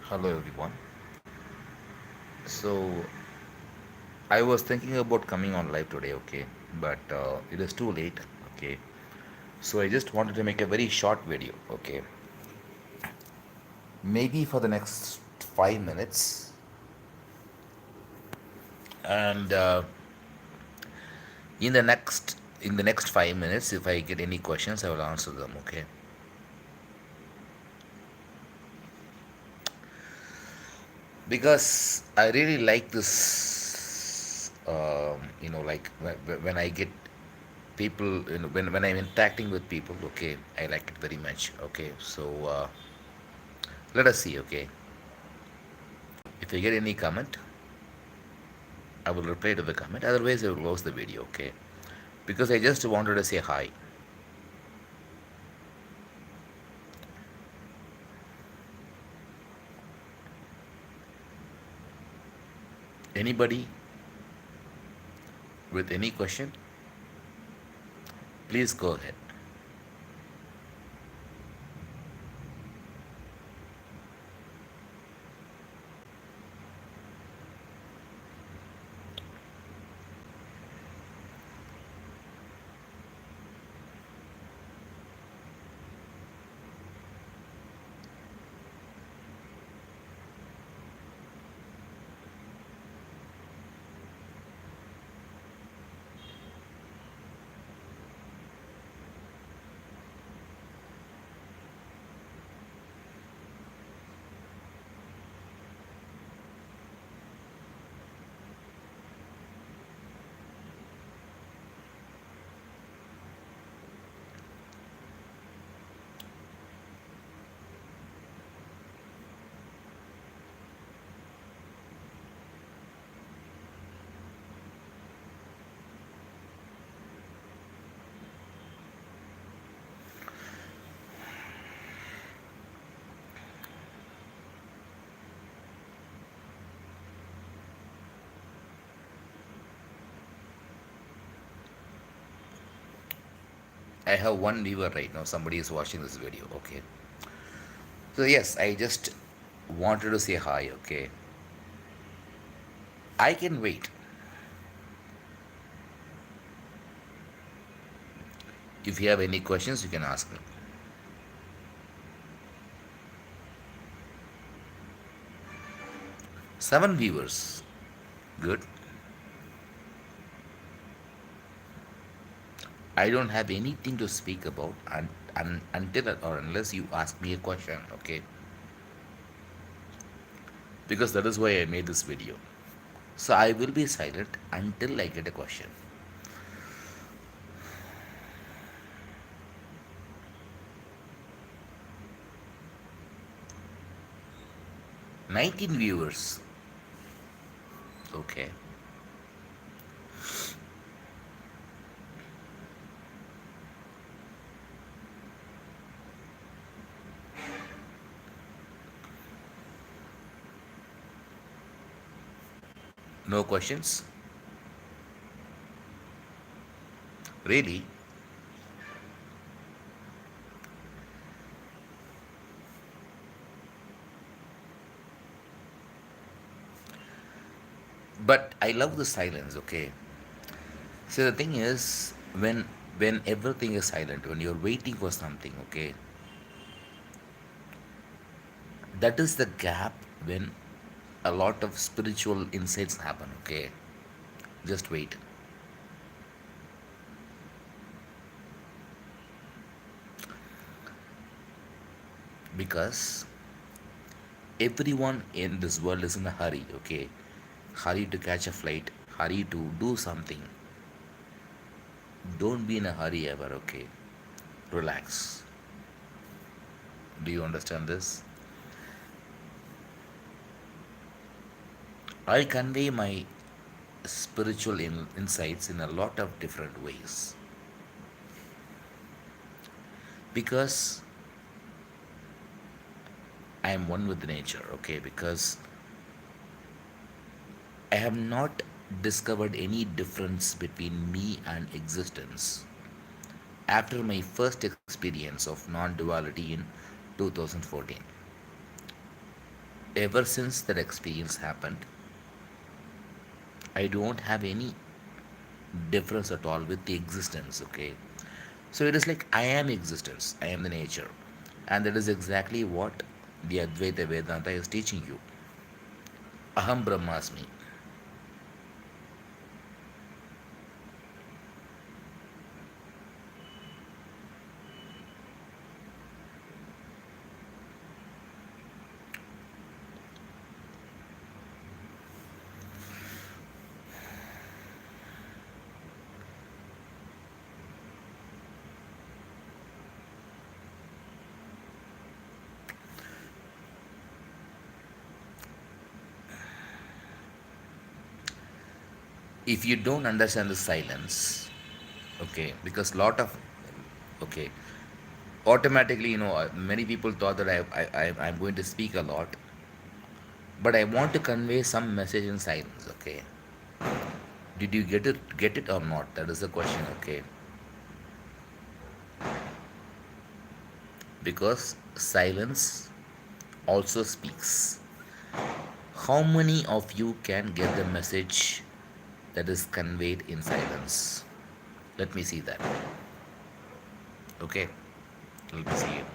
Hello everyone. So I was thinking about coming on live today, okay, but it is too late, okay. So I just wanted to make a very short video, okay, maybe for the next 5 minutes, and in the next 5 minutes, if I get any questions, I will answer them, okay. Because I really like this, like when I get people, when I'm interacting with people, okay, I like it very much, okay. So let us see, okay. If I get any comment, I will reply to the comment. Otherwise, I will close the video, okay. Because I just wanted to say hi. Anybody with any question, please go ahead. I have one viewer right now. Somebody is watching this video, okay. So yes, I just wanted to say hi, okay. I can wait. If you have any questions, you can ask me. 7 viewers. Good. I don't have anything to speak about until or unless you ask me a question, okay? Because that is why I made this video. So I will be silent until I get a question. 19 viewers. Okay. No questions? Really? But I love the silence, okay? So the thing is, when everything is silent, when you're waiting for something, okay, that is the gap when a lot of spiritual insights happen, okay? Just wait. Because everyone in this world is in a hurry, okay? Hurry to catch a flight, hurry to do something. Don't be in a hurry ever, okay? Relax. Do you understand this? I convey my spiritual insights in a lot of different ways because I am one with nature, okay? Because I have not discovered any difference between me and existence after my first experience of non duality in 2014. ever since that experience happened, I don't have any difference at all with the existence, okay? So it is like I am existence, I am the nature. And that is exactly what the Advaita Vedanta is teaching you. Aham Brahmasmi. If you don't understand the silence, okay, because lot of, okay, automatically, many people thought that I'm going to speak a lot, but I want to convey some message in silence, okay? Did you get it or not? That is the question, okay? Because silence also speaks. How many of you can get the message that is conveyed in silence? Let me see that. Okay, let me see it.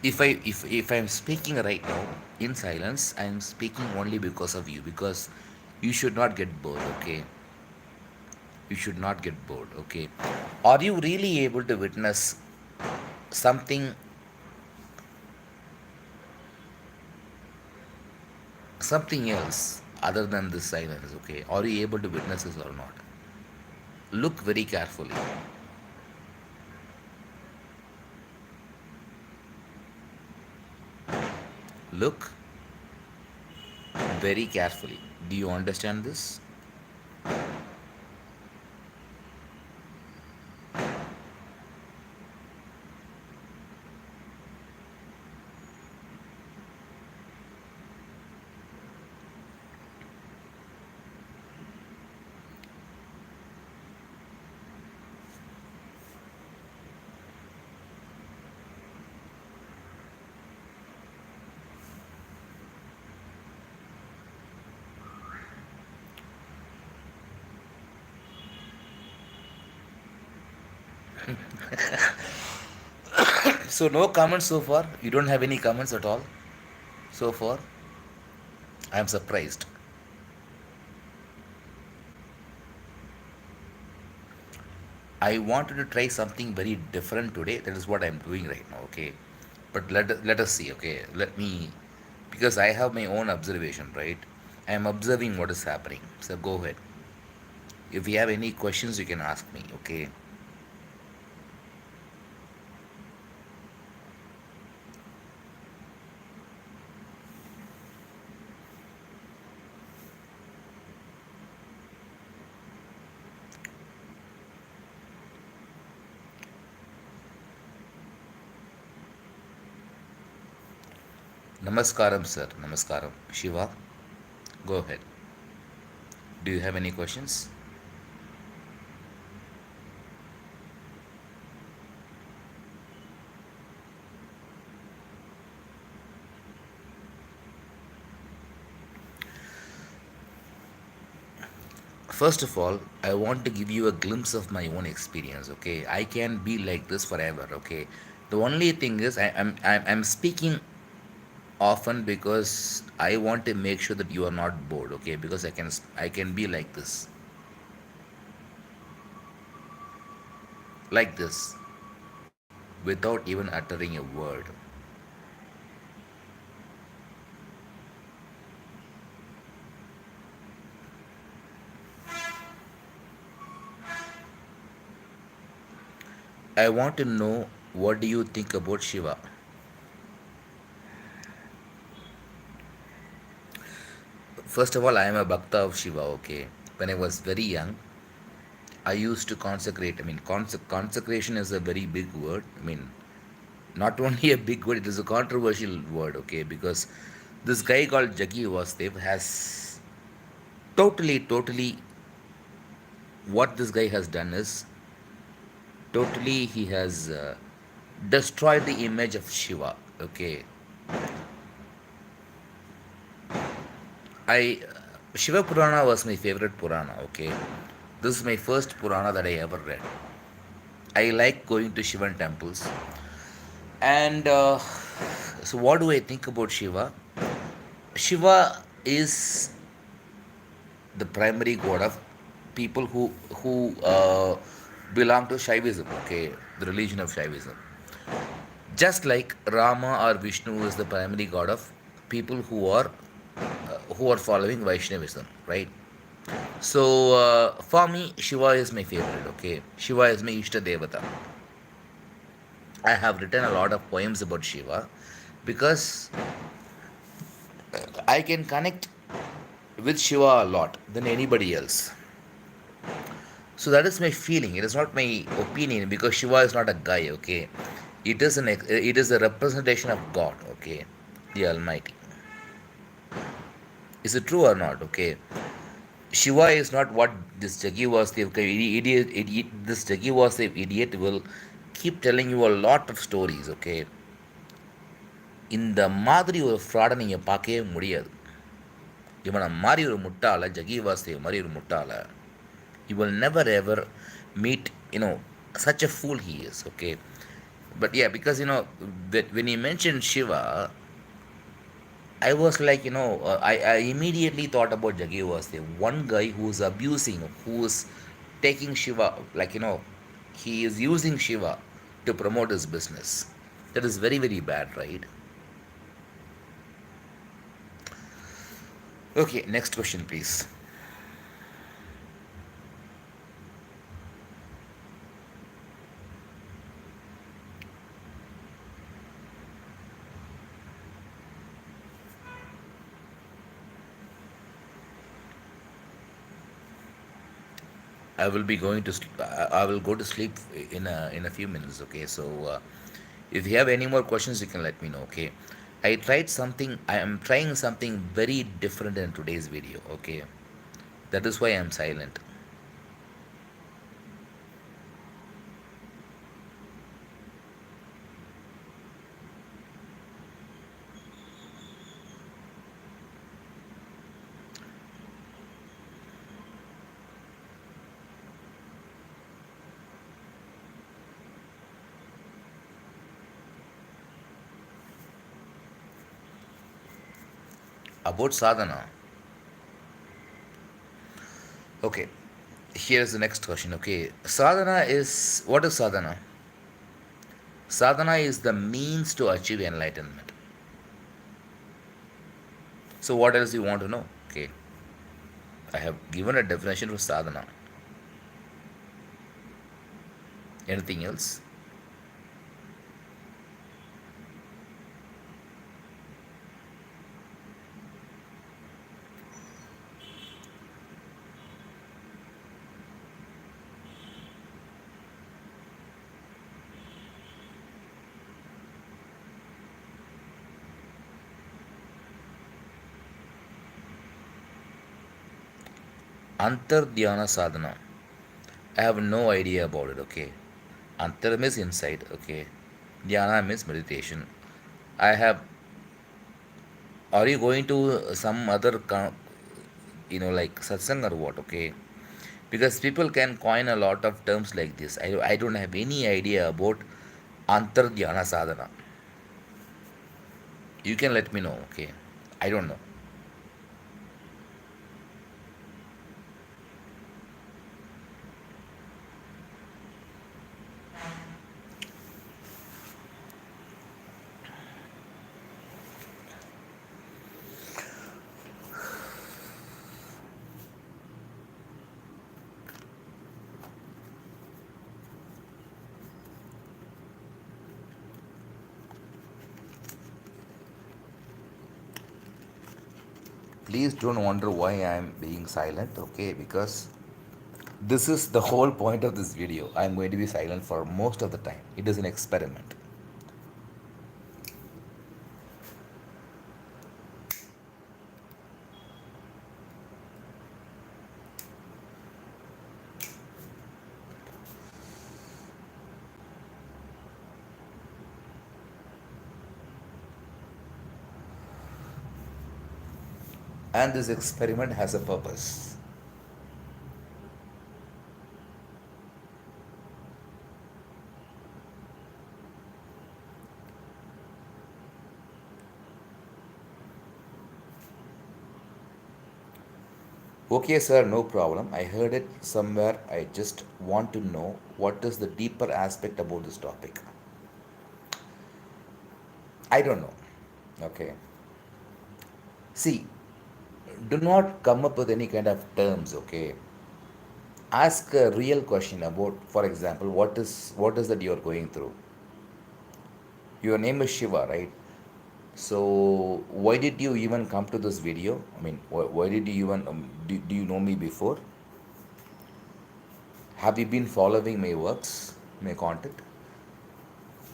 If I'm speaking right now in silence, I'm speaking only because of you, because you should not get bored, okay? You should not get bored, okay? Are you really able to witness something else other than this silence, okay? Are you able to witness this or not? Look very carefully. Look very carefully. Do you understand this? So no comments so far. You don't have any comments at all so far. I am surprised. I wanted to try something very different today. That is what I'm doing right now. Okay, but let us see. Okay, let me, because I have my own observation. Right, I am observing what is happening. So go ahead. If you have any questions, you can ask me. Okay. Namaskaram, sir. Namaskaram. Shiva, go ahead. Do you have any questions? First of all, I want to give you a glimpse of my own experience. Okay, I can be like this forever. Okay, the only thing is I'm speaking often because I want to make sure that you are not bored. Okay, because I can be like this without even uttering a word. I want to know, what do you think about Shiva? First of all, I am a bhakta of Shiva. Okay, when I was very young, I used to consecrate. I mean, consecration is a very big word. I mean, Not only a big word, it is a controversial word, okay? Because this guy called Jaggi Vastev has totally, what this guy has done is totally he has destroyed the image of Shiva, okay? I Shiva Purana was my favorite Purana, okay? This is my first Purana that I ever read. I like going to Shivan temples. And so, what do I think about Shiva? Shiva is the primary god of people who belong to Shaivism, okay, the religion of Shaivism. Just like Rama or Vishnu is the primary god of people who are following Vaishnavism, right? So for me, Shiva is my favorite. Okay, Shiva is my Ishta Devata. I have written a lot of poems about Shiva because I can connect with Shiva a lot than anybody else. So that is my feeling. It is not my opinion because Shiva is not a guy. Okay, it is a representation of God. Okay, the Almighty. Is it true or not? Okay, Shiva is not what this Jaggi was the idiot. This Jaggi was the idiot will keep telling you a lot of stories. Okay, இந்த மாதிரி ஒரு ஃப்ராடை நீங்கள் பார்க்கவே முடியாது. இவனை மாதிரி ஒரு முட்டாளை ஜகி வாசுதேவ் மாதிரி ஒரு முட்டாளை you will never ever meet, such a fool he is, okay? But yeah, because when you mentioned Shiva, I was like, I immediately thought about Jaggi Vastev, one guy who's abusing, who's taking Shiva, like, he is using Shiva to promote his business. That is very, very bad, right? Okay, next question, please. I will be going to. I will go to sleep in a few minutes. Okay, so if you have any more questions, you can let me know. Okay, I tried something. I am trying something very different in today's video. Okay, that is why I am silent. About sadhana. Okay, here's the next question. Okay, sadhana is what is sadhana? Sadhana is the means to achieve enlightenment. So what else you want to know? Okay, I have given a definition for sadhana. Anything else? Antar Dhyana Sadhana. I have no idea about it, okay? Antar means inside, okay? Dhyana means meditation. I have. Are you going to some other, like satsang or what, okay? Because people can coin a lot of terms like this. I don't have any idea about Antar Dhyana Sadhana. You can let me know, okay? I don't know. Please don't wonder why I am being silent, okay? Because this is the whole point of this video. I am going to be silent for most of the time. It is an experiment. and this experiment has a purpose. Okay, sir, no problem. I heard it somewhere. I just want to know what is the deeper aspect about this topic. I don't know. Okay. See, do not come up with any kind of terms, okay? Ask a real question about, for example, what is that you are going through? Your name is Shiva, right? So why did you even come to this video? I mean, why did you even do you know me before? Have you been following my works, my content?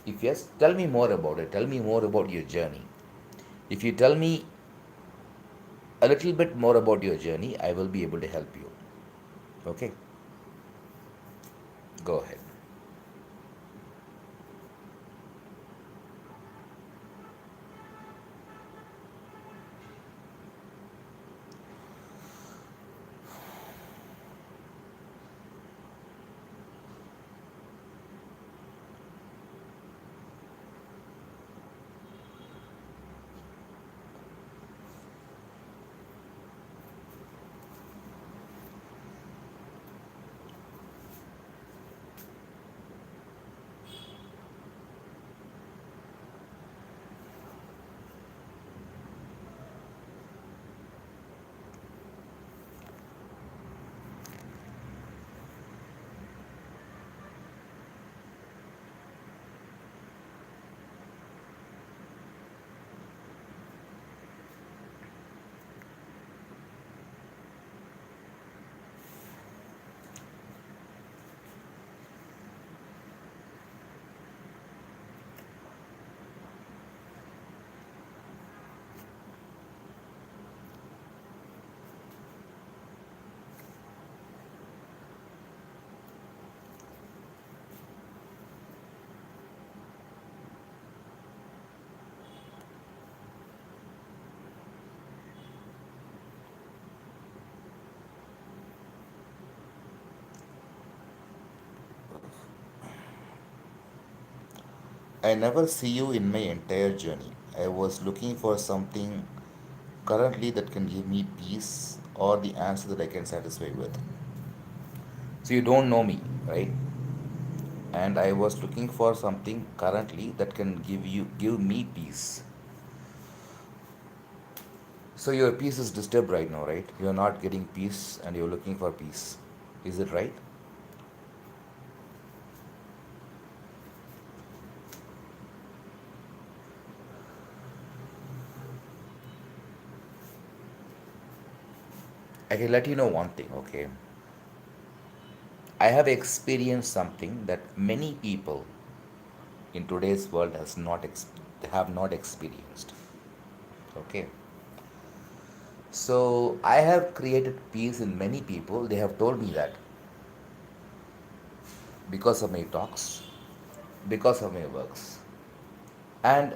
If yes, tell me more about it. Tell me more about your journey. If you tell me a little bit more about your journey, I will be able to help you. Okay, go ahead. I never see you in my entire journey. I was looking for something currently that can give me peace or the answer that I can satisfy with. So you don't know me, right? And I was looking for something currently that can give me peace. So your peace is disturbed right now, right? You're not getting peace and you're looking for peace. Is it right? I can let you know one thing, okay? I have experienced something that many people in today's world have not experienced. Okay. So I have created peace in many people. They have told me that because of my talks, because of my works. And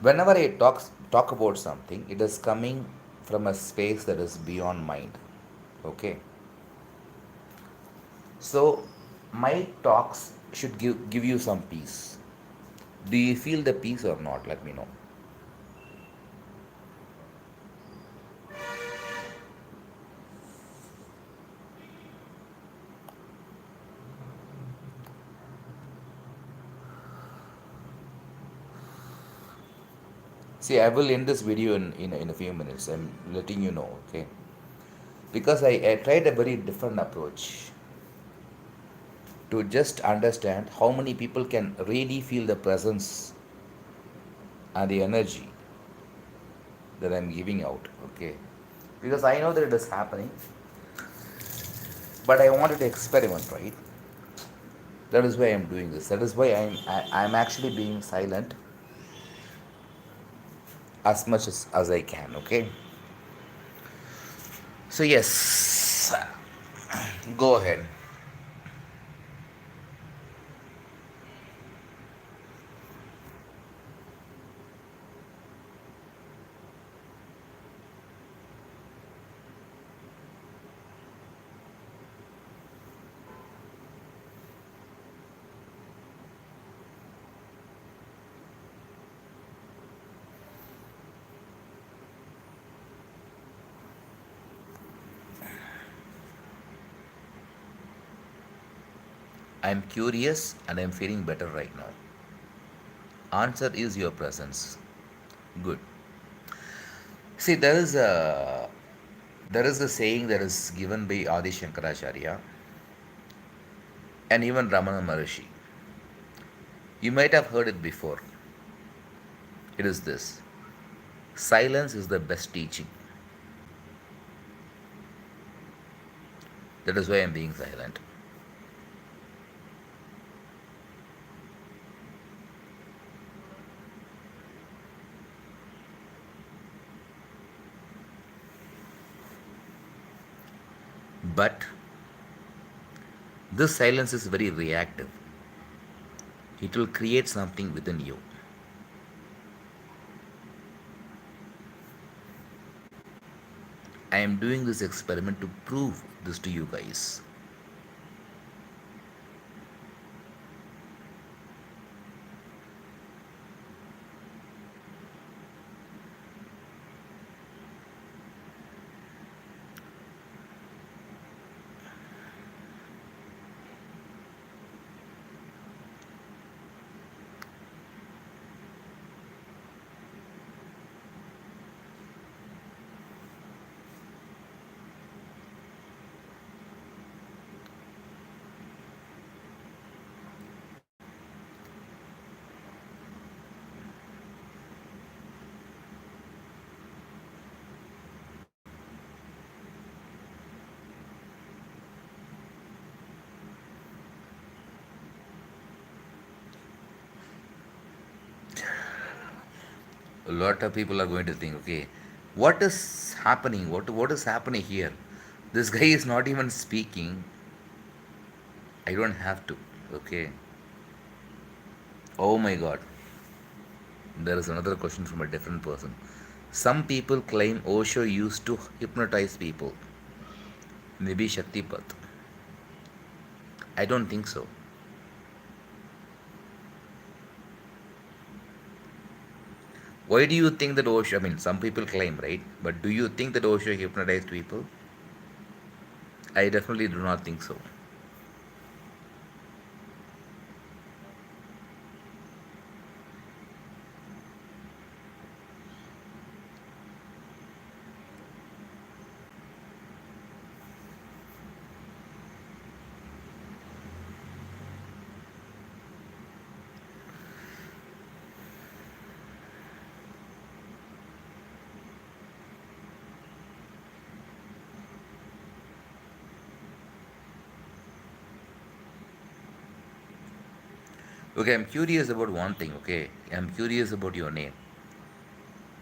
whenever I talk about something, it is coming from a space that is beyond mind. Okay. So my talks should give you some peace. Do you feel the peace or not? Let me know. See, I will end this video in a few minutes. I'm letting you know, okay? Because I tried a very different approach to just understand how many people can really feel the presence and the energy that I'm giving out, okay? Because I know that it is happening, but I wanted to experiment, right? That is why I'm doing this. That is why I'm actually being silent as much as I can, okay? So, yes, go ahead. I'm curious and I'm feeling better right now. Answer is your presence. Good. See, there is a saying that is given by Adi Shankaracharya and even Ramana Maharishi. You might have heard it before. It is this: silence is the best teaching. That is why I'm being silent. But this silence is very reactive. It will create something within you. I am doing this experiment to prove this to you guys. A lot of people are going to think, okay, what is happening? What is happening here? This guy is not even speaking. I don't have to. Okay. Oh my god. There is another question from a different person. Some people claim Osho used to hypnotize people. Maybe Shaktipat. I don't think so. Why do you think that Osho, I mean, some people claim, right? But do you think that Osho hypnotized people? I definitely do not think so. Okay, I'm curious about one thing, okay? I'm curious about your name.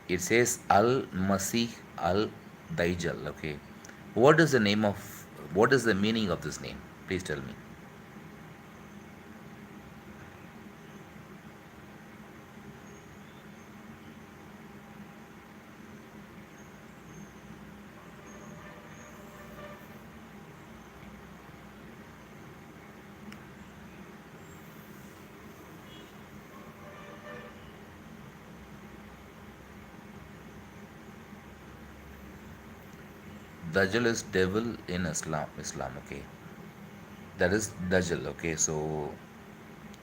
It says Al Masih Al Daijal, okay? What is the name of, what is the meaning of this name? Please tell me. Dajjal is devil in Islam, okay? That is Dajjal, okay? So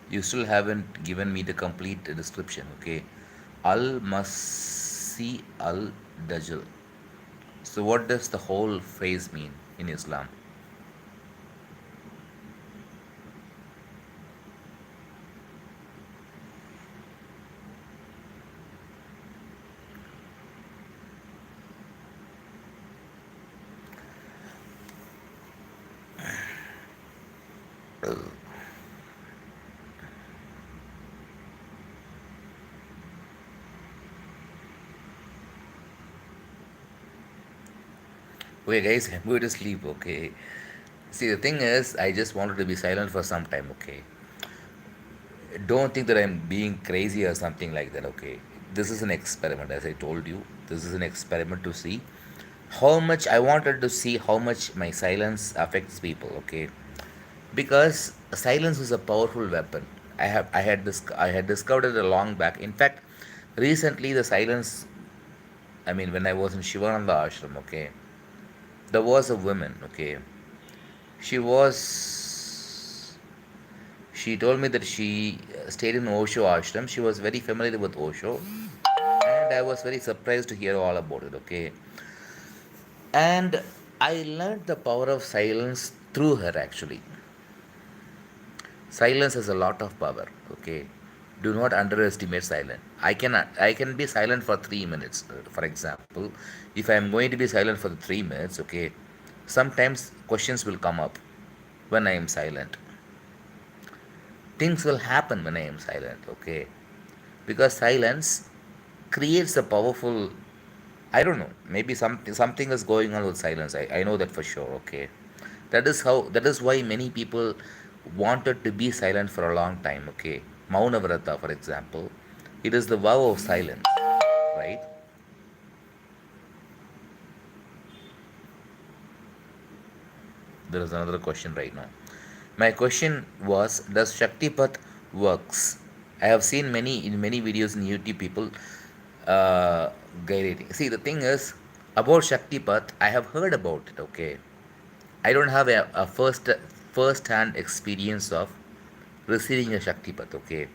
you still haven't given me the complete description, okay? Al Masih Al Dajjal. So what does the whole phrase mean in Islam? Okay, guys, I'm going to sleep, okay? See, the thing is, I just wanted to be silent for some time, okay? Don't think that I'm being crazy or something like that, okay? This is an experiment, as I told you. This is an experiment to see how much I wanted to see how much my silence affects people, okay? Because silence is a powerful weapon. I had discovered it a long back. In fact, recently the silence, I mean, when I was in Shivananda ashram, okay, there was a woman, okay, she was She told me that she stayed in Osho ashram. She was very familiar with Osho, and I was very surprised to hear all about it. Okay, and I learned the power of silence through her actually. Silence has a lot of power. Okay, do not underestimate silence. I can be silent for 3 minutes. For example, if I am going to be silent for the 3 minutes, okay, sometimes questions will come up when I am silent. Things will happen when I am silent. Okay, because silence creates a powerful. I don't know. Maybe something is going on with silence. I know that for sure. Okay, that is why many people wanted to be silent for a long time. Okay, Mauna Vrata, for example, it is the vow of silence, right? There is another question right now. My question was, does Shaktipat works? I have seen many videos in YouTube people uh, guiding. See, the thing is about Shaktipat, I have heard about it. Okay, I don't have a first hand experience of receiving a Shaktipat. Okay,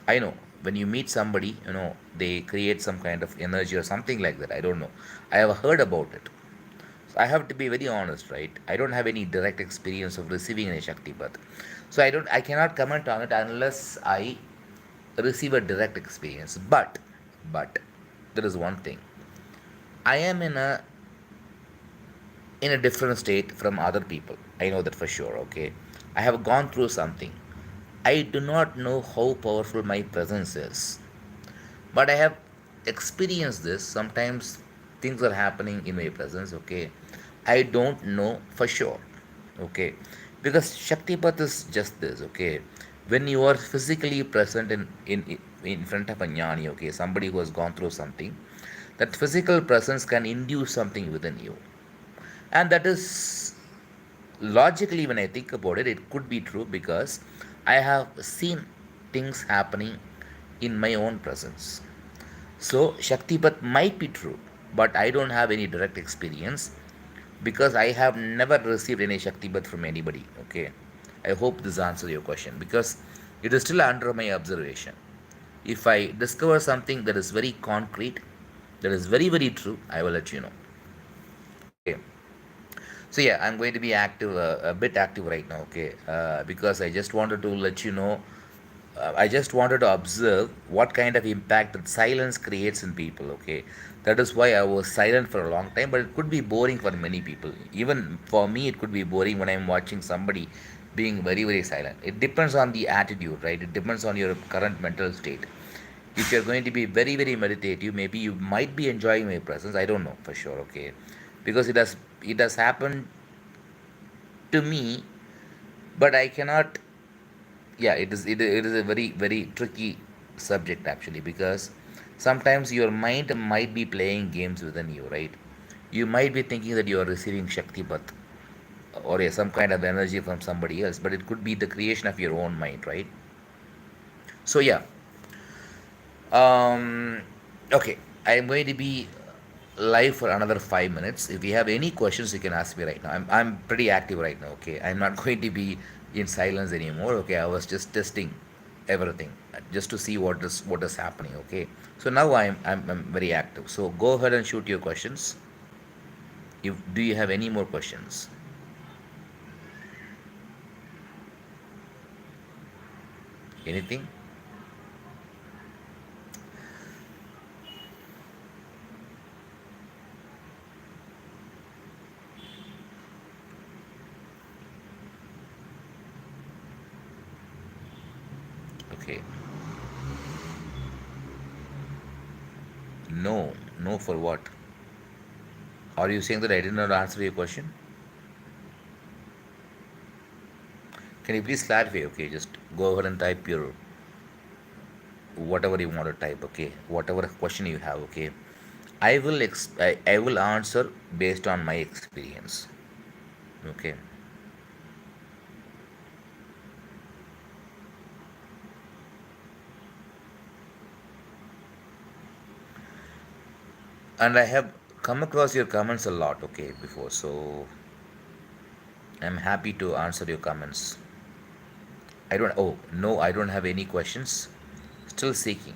I know when you meet somebody, they create some kind of energy or something like that. I don't know. I have heard about it. So I have to be very honest, right? I don't have any direct experience of receiving any Shaktipat. So I cannot comment on it unless I receive a direct experience. But there is one thing. I am in a different state from other people. I know that for sure, okay? I have gone through something. I do not know how powerful my presence is. But I have experienced this. Sometimes things are happening in my presence, okay? I don't know for sure, okay? Because Shaktipat is just this, okay? When you are physically present in front of a jnani, okay, somebody who has gone through something, that physical presence can induce something within you. And that is logically, when I think about it, it could be true because I have seen things happening in my own presence. So Shaktipat might be true, but I don't have any direct experience because I have never received any Shaktipat from anybody. Okay, I hope this answers your question because it is still under my observation. If I discover something that is very concrete, that is very true, I will let you know. Okay. So yeah, I'm going to be active, a bit active right now. Okay, because I just wanted to let you know. I just wanted to observe what kind of impact that silence creates in people. Okay, that is why I was silent for a long time. But it could be boring for many people. Even for me, it could be boring when I'm watching somebody being very silent. It depends on the attitude, right? It depends on your current mental state. If you're going to be very meditative, maybe you might be enjoying my presence. I don't know for sure. Okay, because it has happened to me, but I cannot. Yeah, it is a very tricky subject actually because sometimes your mind might be playing games within you, right? You might be thinking that you are receiving Shakti Path or some kind of energy from somebody else, but it could be the creation of your own mind, right? So yeah, um, okay, I am going to be live for another 5 minutes. If you have any questions, you can ask me right now. I'm pretty active right now. Okay, I'm not going to be in silence anymore. Okay, I was just testing everything just to see what is happening. Okay, so now I'm very active. So go ahead and shoot your questions. If do you have any more questions? Anything? Okay. No, no for what? Are you saying that I did not answer your question? Can you please clarify? Okay, just go ahead and type your whatever you want to type. Okay, whatever question you have. Okay, I will answer based on my experience. Okay, and I have come across your comments a lot. Okay, before, so I'm happy to answer your comments. I don't. Oh no, I don't have any questions. Still seeking.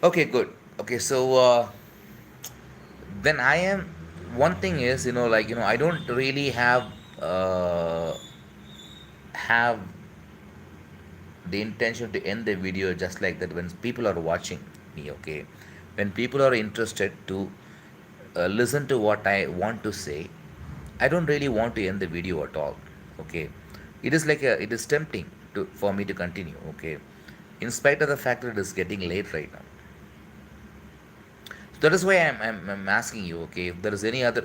Okay, good. Okay, so then I am. One thing is, I don't really uh, have the intention to end the video just like that when people are watching me. Okay, when people are interested to listen to what I want to say, I don't really want to end the video at all. Okay, it is tempting to for me to continue. Okay, in spite of the fact that it is getting late right now. So that is why I'm asking you. Okay, if there is any other,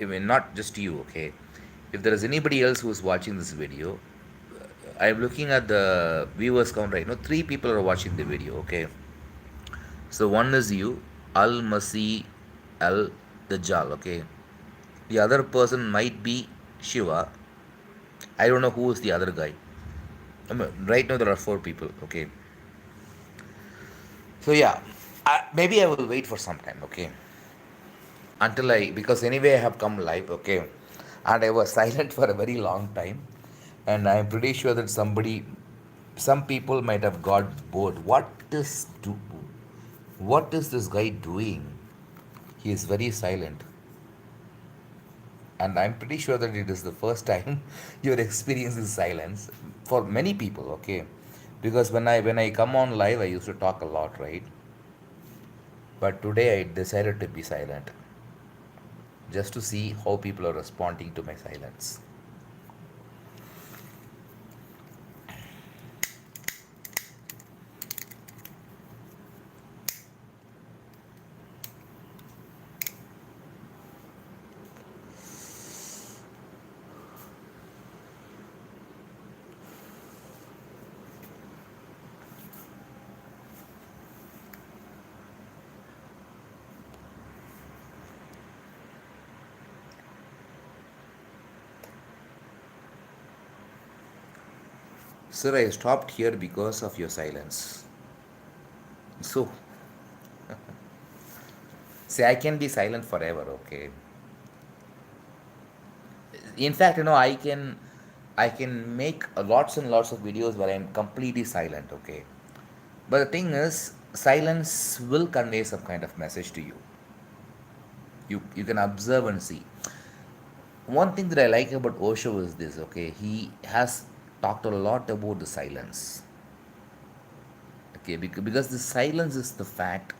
I mean, not just you. Okay, if there is anybody else who is watching this video, I'm looking at the viewers count right now. Three people are watching the video. Okay, so one is you, Al Masi Al Dajjal. Okay, the other person might be Shiva. I don't know who is the other guy. I mean, right now there are four people. Okay, so yeah, maybe I will wait for some time. Okay, until I, because anyway I have come live. Okay, and I was silent for a very long time, and I'm pretty sure that some people might have got bored. What is this guy doing? He is very silent, and I'm pretty sure that it is the first time you're experiencing silence for many people. Okay, because when I come on live, I used to talk a lot, right? But today I decided to be silent just to see how people are responding to my silence. Sir, I stopped here because of your silence. So, say I can be silent forever, okay? In fact, I can make lots and lots of videos where I'm completely silent, okay? But the thing is, silence will convey some kind of message to you. You can observe and see. One thing that I like about Osho is this, okay? He has talked a lot about the silence. Okay, because the silence is the fact.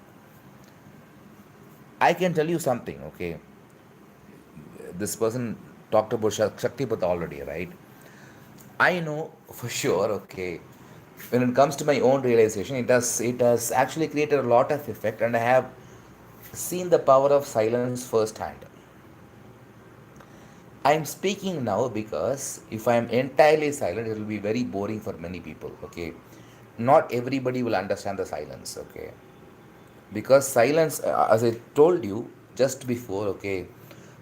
I can tell you something, okay? This person talked about Shaktipat already, right? I know for sure, okay. When it comes to my own realization, it has actually created a lot of effect, and I have seen the power of silence firsthand. I'm speaking now because if I'm entirely silent, it will be very boring for many people, okay? Not everybody will understand the silence, okay? Because silence, as I told you just before, okay,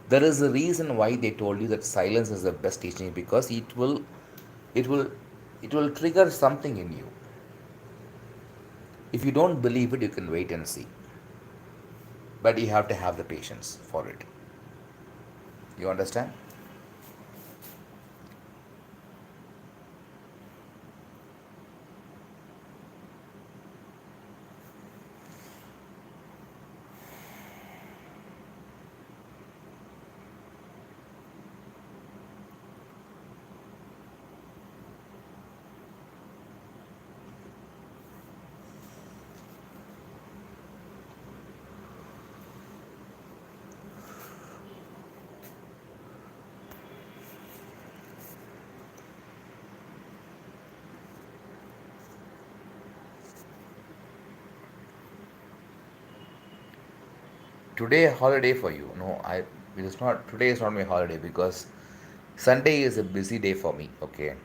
there is a reason why they told you that silence is the best teaching, because it will it will trigger something in you. If you don't believe it, you can wait and see, but you have to have the patience for it. You understand? Today a holiday for you? No, I it is not. Today is not my holiday because Sunday is a busy day for me. Okay,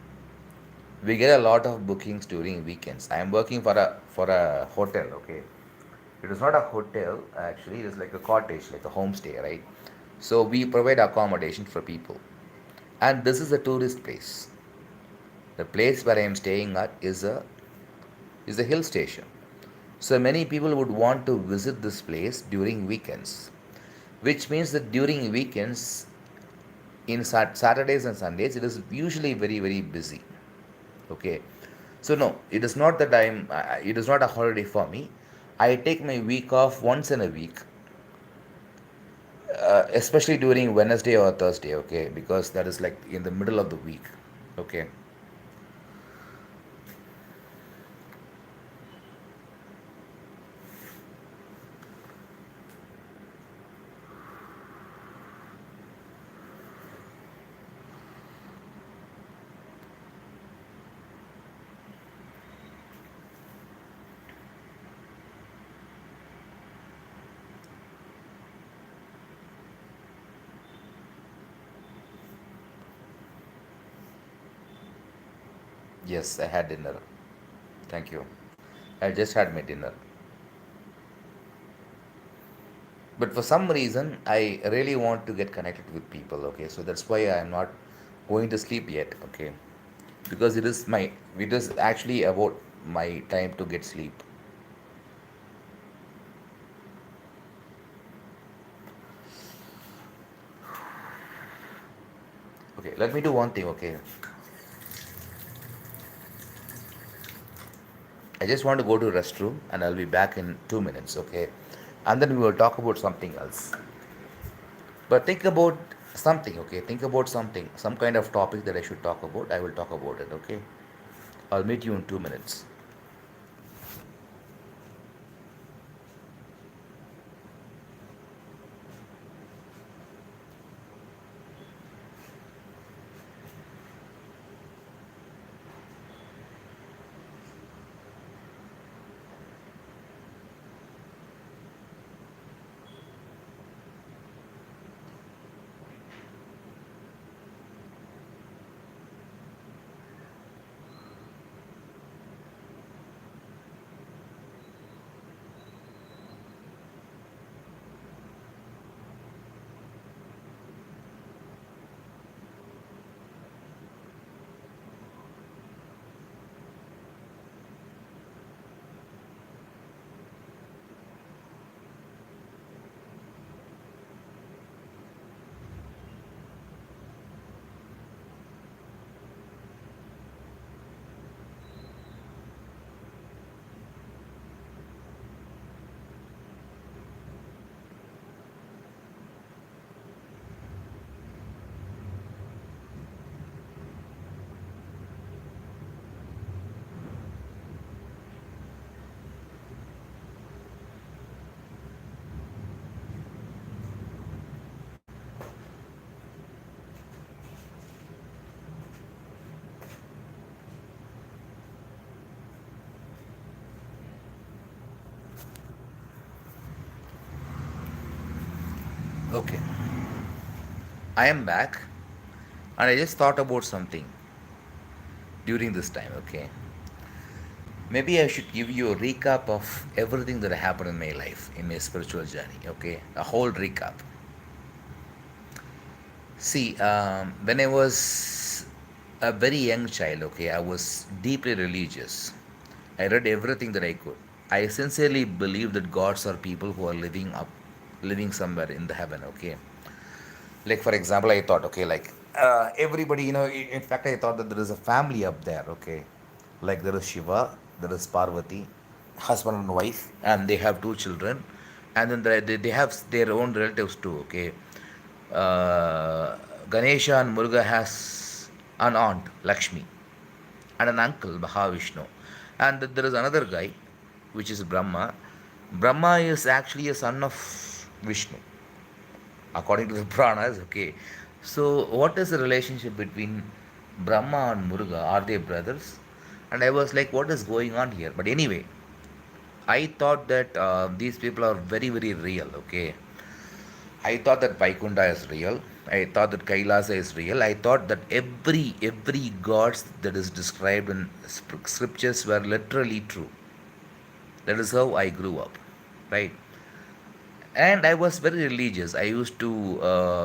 we get a lot of bookings during weekends. I am working for a hotel. Okay, it is not a hotel actually. It is like a cottage, like a homestay, right? So we provide accommodation for people, and this is a tourist place. The place where I am staying at is a hill station. So many people would want to visit this place during weekends, which means that during weekends, in Saturdays and Sundays, it is usually very, very busy. Okay, so no, it is not that it is not a holiday for me. I take my week off once in a week, especially during Wednesday or Thursday. Okay, because that is like in the middle of the week. Okay. Yes, I had dinner. Thank you. I just had my dinner. But for some reason, I really want to get connected with people. Okay, so that's why I am not going to sleep yet. Okay, because it is actually about my time to get sleep. Okay, let me do one thing. Okay, I just want to go to restroom and I'll be back in 2 minutes. Okay, and then we will talk about something else. But think about something. Okay, think about something, some kind of topic that I should talk about. I will talk about it. Okay, I'll meet you in 2 minutes. Okay, I am back, and I just thought about something during this time. Okay, maybe I should give you a recap of everything that happened in my life, in my spiritual journey. Okay, a whole recap. See, when I was a very young child, okay, I was deeply religious. I read everything that I could. I sincerely believe that gods are people who are living somewhere in the heaven. Okay, like for example, I thought, okay, like everybody, in fact, I thought that there is a family up there. Okay, like there is Shiva, there is Parvati, husband and wife, and they have two children, and then they have their own relatives too. Okay, uh, Ganesha and Muruga has an aunt, Lakshmi, and an uncle, Mahavishnu. And there is another guy, which is Brahma. Brahma is actually a son of Vishnu, according to the Puranas. Okay. So, what is the relationship between Brahma and Muruga? Are they brothers? And I was like, what is going on here? But anyway, I thought that these people are very, very real. Okay. I thought that Vaikunta is real. I thought that Kailasa is real. I thought that every gods that is described in scriptures were literally true. That is how I grew up, right? And I was very religious. I used to,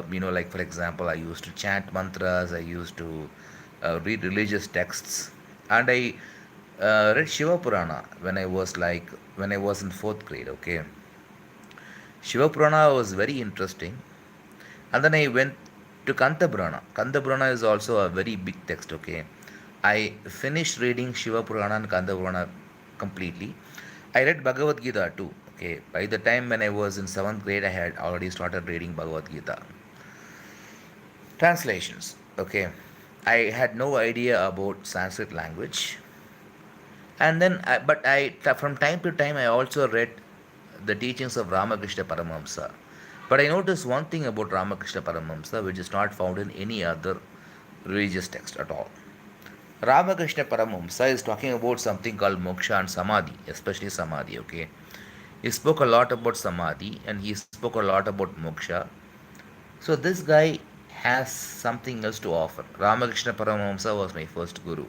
like for example, I used to chant mantras. I used to read religious texts, and I read Shiva Purana when I was in fourth grade. Okay, Shiva Purana was very interesting. And then I went to Kanta Purana. Kanta Purana is also a very big text, okay? I finished reading Shiva Purana and Kanda Purana completely. I read Bhagavad Gita too. Okay, by the time when I was in seventh grade, I had already started reading Bhagavad Gita. Translations. Okay, I had no idea about Sanskrit language, and then, from time to time, I also read the teachings of Ramakrishna Paramahamsa. But I noticed one thing about Ramakrishna Paramahamsa, which is not found in any other religious text at all. Ramakrishna Paramahamsa is talking about something called moksha and samadhi, especially samadhi. Okay, he spoke a lot about samadhi and he spoke a lot about moksha. So this guy has something else to offer. Ramakrishna Paramahamsa was my first guru.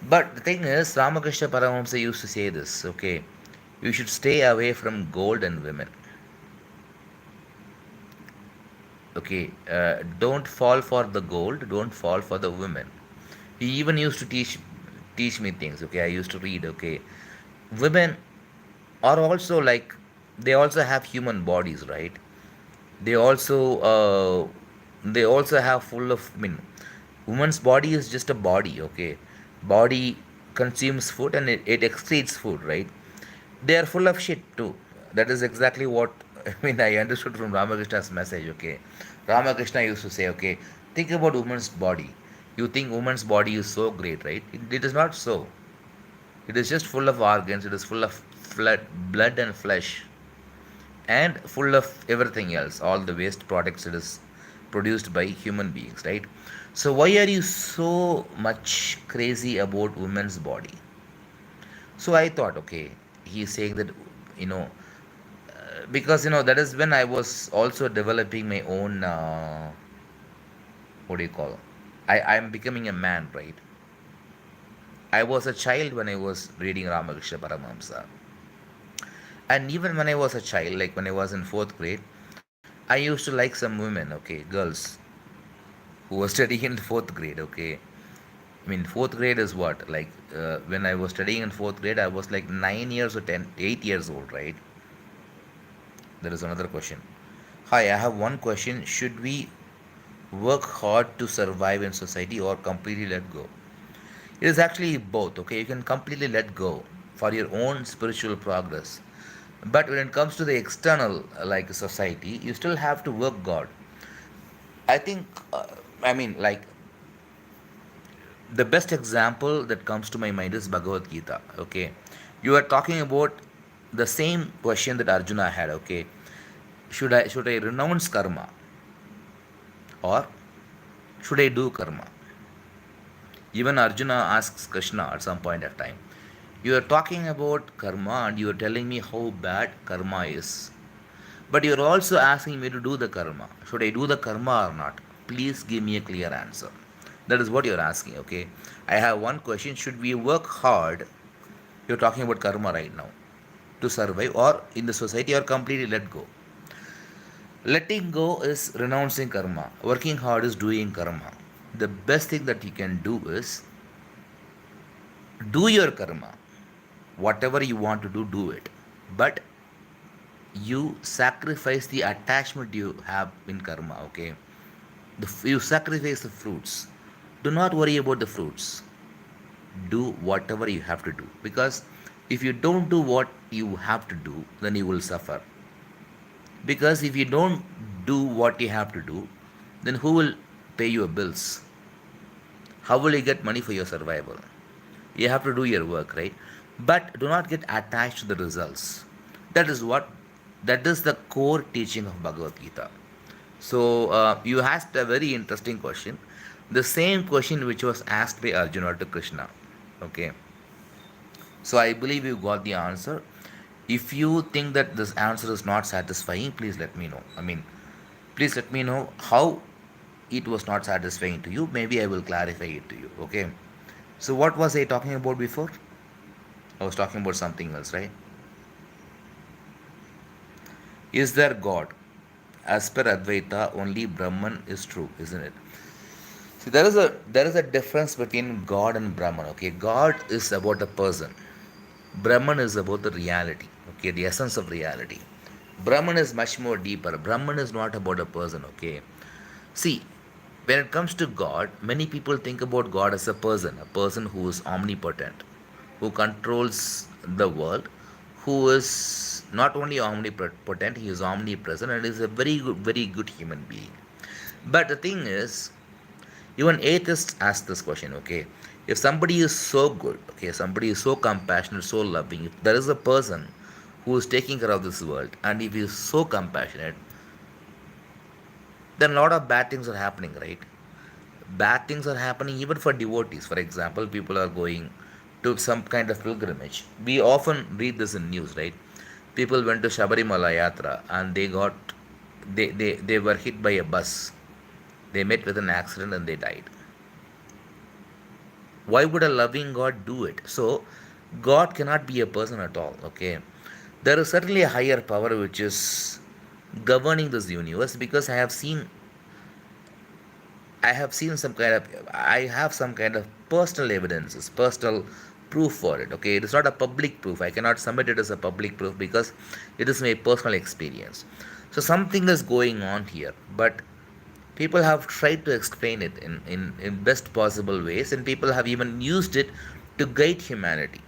But the thing is, Ramakrishna Paramahamsa used to say this. Okay, you should stay away from gold and women. Okay, don't fall for the gold, don't fall for the women. He even used to teach me things. Okay, I used to read. Okay, women are also like, they also have human bodies, right? They also have full of, I mean, woman's body is just a body. Okay, body consumes food and it excretes food, right? They are full of shit too. That is exactly what I mean. I understood from Ramakrishna's message. Okay, Ramakrishna used to say, okay, think about woman's body. You think woman's body is so great, right? It is not so. It is just full of organs. It is full of blood and flesh, and full of everything else, all the waste products it is produced by human beings, right? So why are you so much crazy about women's body? So I thought, okay, he's saying that, you know, because that is when I was also developing my own, what do you call? I'm becoming a man, right? I was a child when I was reading Ramakrishna Paramahamsa, and even when I was a child, like when I was in fourth grade, I used to like some women, okay, girls who were studying in fourth grade. Okay, I mean, fourth grade is what? Like, when I was studying in fourth grade, I was like 9 years or 8 years old, right? There is another question. Hi, I have one question. Should we work hard to survive in society or completely let go? It is actually both, okay? You can completely let go for your own spiritual progress. But when it comes to the external, like society, you still have to work God. I think, I mean, like, the best example that comes to my mind is Bhagavad Gita. Okay, you are talking about the same question that Arjuna had. Okay, should I renounce karma or should I do karma? Even Arjuna asks Krishna at some point of time. You are talking about karma and you are telling me how bad karma is. But you are also asking me to do the karma. Should I do the karma or not? Please give me a clear answer. That is what you are asking, okay? I have one question. Should we work hard? You're talking about karma right now to survive, or in the society, or completely let go. Letting go is renouncing karma. Working hard is doing karma. The best thing that you can do is do your karma. Whatever you want to do, do it. But you sacrifice the attachment you have in karma, okay? You sacrifice the fruits. Do not worry about the fruits. Do whatever you have to do. Because if you don't do what you have to do, then you will suffer. Because if you don't do what you have to do, then who will pay your bills? How will you get money for your survival? You have to do your work, right? But do not get attached to the results. That is what, that is the core teaching of Bhagavad Gita. So you asked a very interesting question, the same question which was asked by Arjuna to Krishna. Okay, so I believe you got the answer. If you think that this answer is not satisfying, please let me know. I mean, please let me know how it was not satisfying to you. Maybe I will clarify it to you. Okay. So what was I talking about before? I was talking about something else, right? Is there God? As per Advaita, only Brahman is true, isn't it? See, there is a difference between God and Brahman. Okay, God is about a person. Brahman is about the reality. Okay, the essence of reality. Brahman is much more deeper. Brahman is not about a person. Okay, see, When it comes to God, many people think about God as a person who is omnipotent, who controls the world, who is not only omnipotent, he is omnipresent and is a very good human being. But the thing is, even atheists ask this question, okay? If somebody is so good, okay, somebody is so compassionate, so loving, if there is a person who is taking care of this world, and if he is so compassionate, then a lot of bad things are happening, right? Bad things are happening even for devotees. For example, people are going to some kind of pilgrimage. We often read this in news, right? People went to Shabarimala Yatra and they were hit by a bus. They met with an accident and they died. Why would a loving God do it? So, God cannot be a person at all, okay? There is certainly a higher power which is governing this universe, because I have some kind of personal evidences, personal proof for it. Okay, it is not a public proof. I cannot submit it as a public proof because it is my personal experience. So something is going on here, but people have tried to explain it in best possible ways, and people have even used it to guide humanity.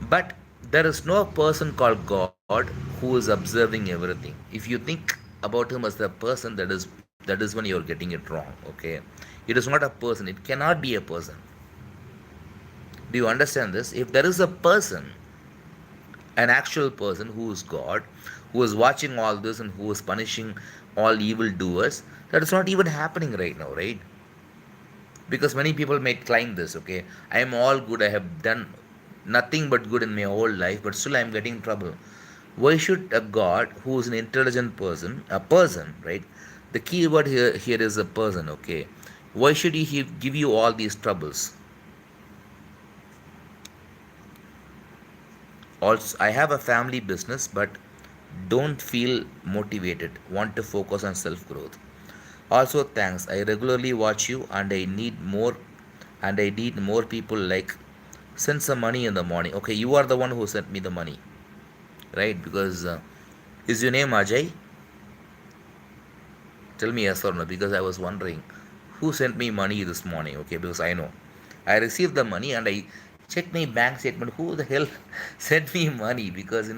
But there is no person called God who is observing everything. If you think about him as the person, that is when you're getting it wrong. Okay, it is not a person. It cannot be a person. Do you understand this? If there is a person, an actual person who is God, who is watching all this and who is punishing all evil doers, that is not even happening right now, right? Because many people may claim this, okay, I am all good, I have done nothing but good in my whole life, but still I am getting trouble. Why should a God who is an intelligent person, a person, right? The key word here is a person, okay? Why should he give you all these troubles? Also, I have a family business, but don't feel motivated, want to focus on self growth. Also, thanks, I regularly watch you, and I need more people like send some money in the morning. Okay, you are the one who sent me the money, right? Because is your name Ajay? Tell me yes or no, because I was wondering who sent me money this morning. Okay, because I know I received the money and I checked my bank statement. Who the hell sent me money? Because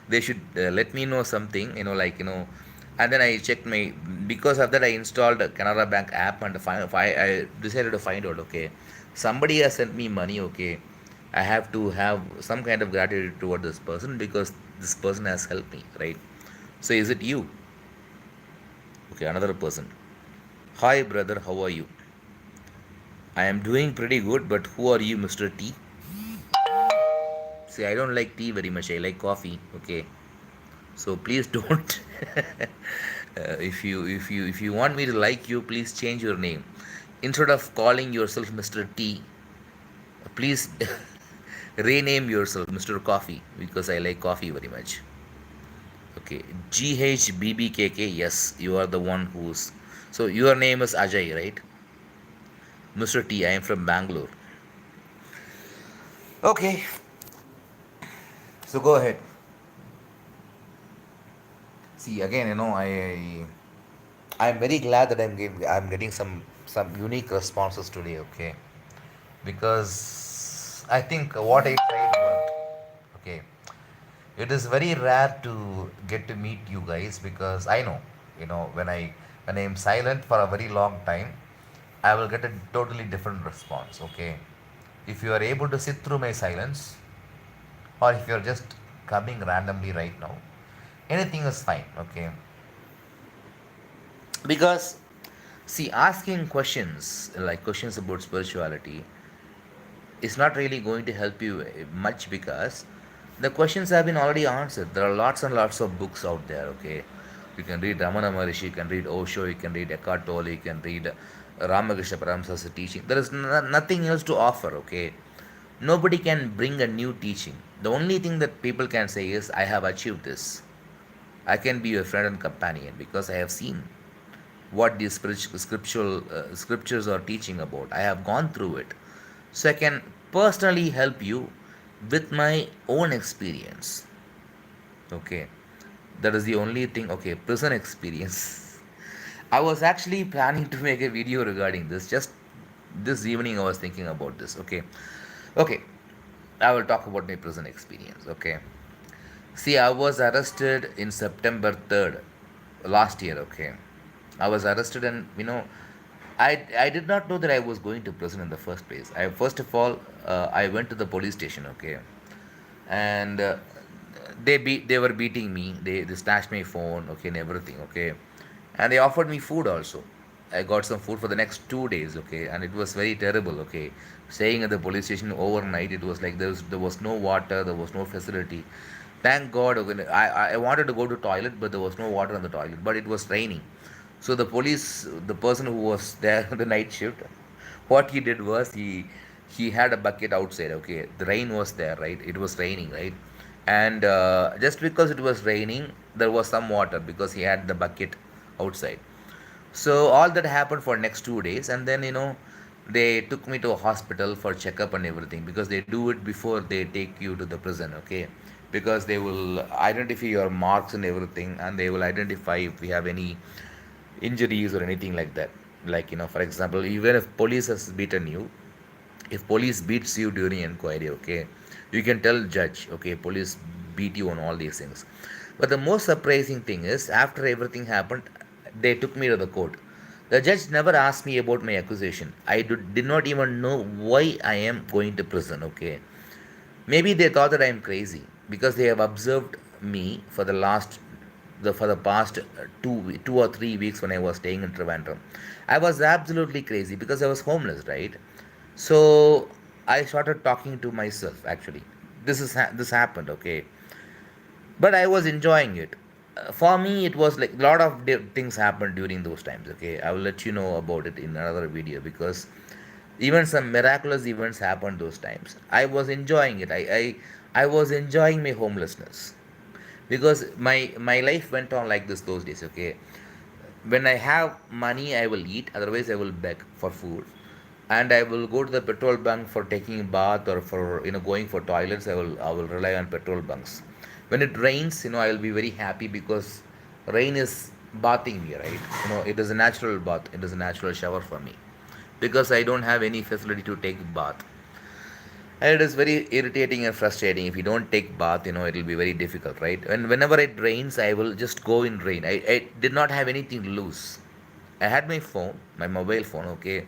they should let me know something. And then I checked my, because of that I installed a Canara Bank app, and I decided to find out. Okay, somebody has sent me money. Okay, I have to have some kind of gratitude toward this person because this person has helped me, right? So is it you? Okay, another person. Hi, brother, how are you? I am doing pretty good, but who are you, Mr. T? See, I don't like tea very much. I like coffee. Okay, so please don't. If you want me to like you, please change your name. Instead of calling yourself Mr. T, please rename yourself Mr. Coffee, because I like coffee very much. Okay, GHBBKK. Yes, you are the one who's. So your name is Ajay, right? Mr. T, I am from Bangalore. Okay, so go ahead. See, again, I'm very glad that I'm getting some unique responses today. Okay, because I think what I tried worked. Okay, it is very rare to get to meet you guys, because I know, when I am silent for a very long time, I will get a totally different response. Okay, if you are able to sit through my silence, or if you're just coming randomly right now, anything is fine. Okay, because see, asking questions like questions about spirituality is not really going to help you much, because the questions have been already answered. There are lots and lots of books out there. Okay, you can read Ramana Maharishi, you can read Osho, you can read Eckhart Tolle, you can read Ramakrishna Paramhansa's teaching. There is nothing else to offer. Okay, nobody can bring a new teaching. The only thing that people can say is, I have achieved this, I can be your friend and companion because I have seen what these scriptural scriptures are teaching about. I have gone through it, so I can personally help you with my own experience. Okay, that is the only thing. Okay, prison experience. I was actually planning to make a video regarding this. Just this evening, I was thinking about this. Okay, okay. I will talk about my prison experience. Okay. See, I was arrested in September 3rd last year. Okay, I was arrested, and I did not know that I was going to prison in the first place. I first of all, I went to the police station. Okay, and they were beating me. They snatched my phone. Okay, and everything. Okay, and they offered me food also. I got some food for the next 2 days. Okay, and it was very terrible. Okay, staying at the police station overnight, it was like there was no water, there was no facility. Thank God. Okay, I wanted to go to toilet, but there was no water in the toilet. But it was raining, so the person who was there the night shift, what he did was he had a bucket outside. Okay, the rain was there, right? It was raining, right? And just because it was raining, there was some water because he had the bucket outside. So all that happened for next 2 days, and then they took me to a hospital for checkup and everything, because they do it before they take you to the prison. Okay, because they will identify your marks and everything, and they will identify if we have any injuries or anything like that. Like, for example, even if police has beaten you, if police beats you during inquiry, okay, you can tell judge, okay, police beat you on all these things. But the most surprising thing is, after everything happened, they took me to the court. The judge never asked me about my accusation. Did not even know why I am going to prison. Okay, maybe they thought that I am crazy because they have observed me for the past 2 or 3 weeks when I was staying in Trivandrum. I was absolutely crazy because I was homeless, right? So I started talking to myself. Actually, this happened. Okay, but I was enjoying it. For me, it was like a lot of things happened during those times. Okay, I will let you know about it in another video, because even some miraculous events happened those times. I was enjoying it. I was enjoying my homelessness, because my life went on like this those days. Okay, when I have money, I will eat. Otherwise, I will beg for food, and I will go to the petrol bunk for taking a bath, or for going for toilets. I will rely on petrol bunks. When it rains, I will be very happy, because rain is bathing me, right? It is a natural bath. It is a natural shower for me, because I don't have any facility to take bath. And it is very irritating and frustrating. If you don't take bath, it will be very difficult, right? And whenever it rains, I will just go in rain. I did not have anything to lose. I had my phone, my mobile phone. Okay,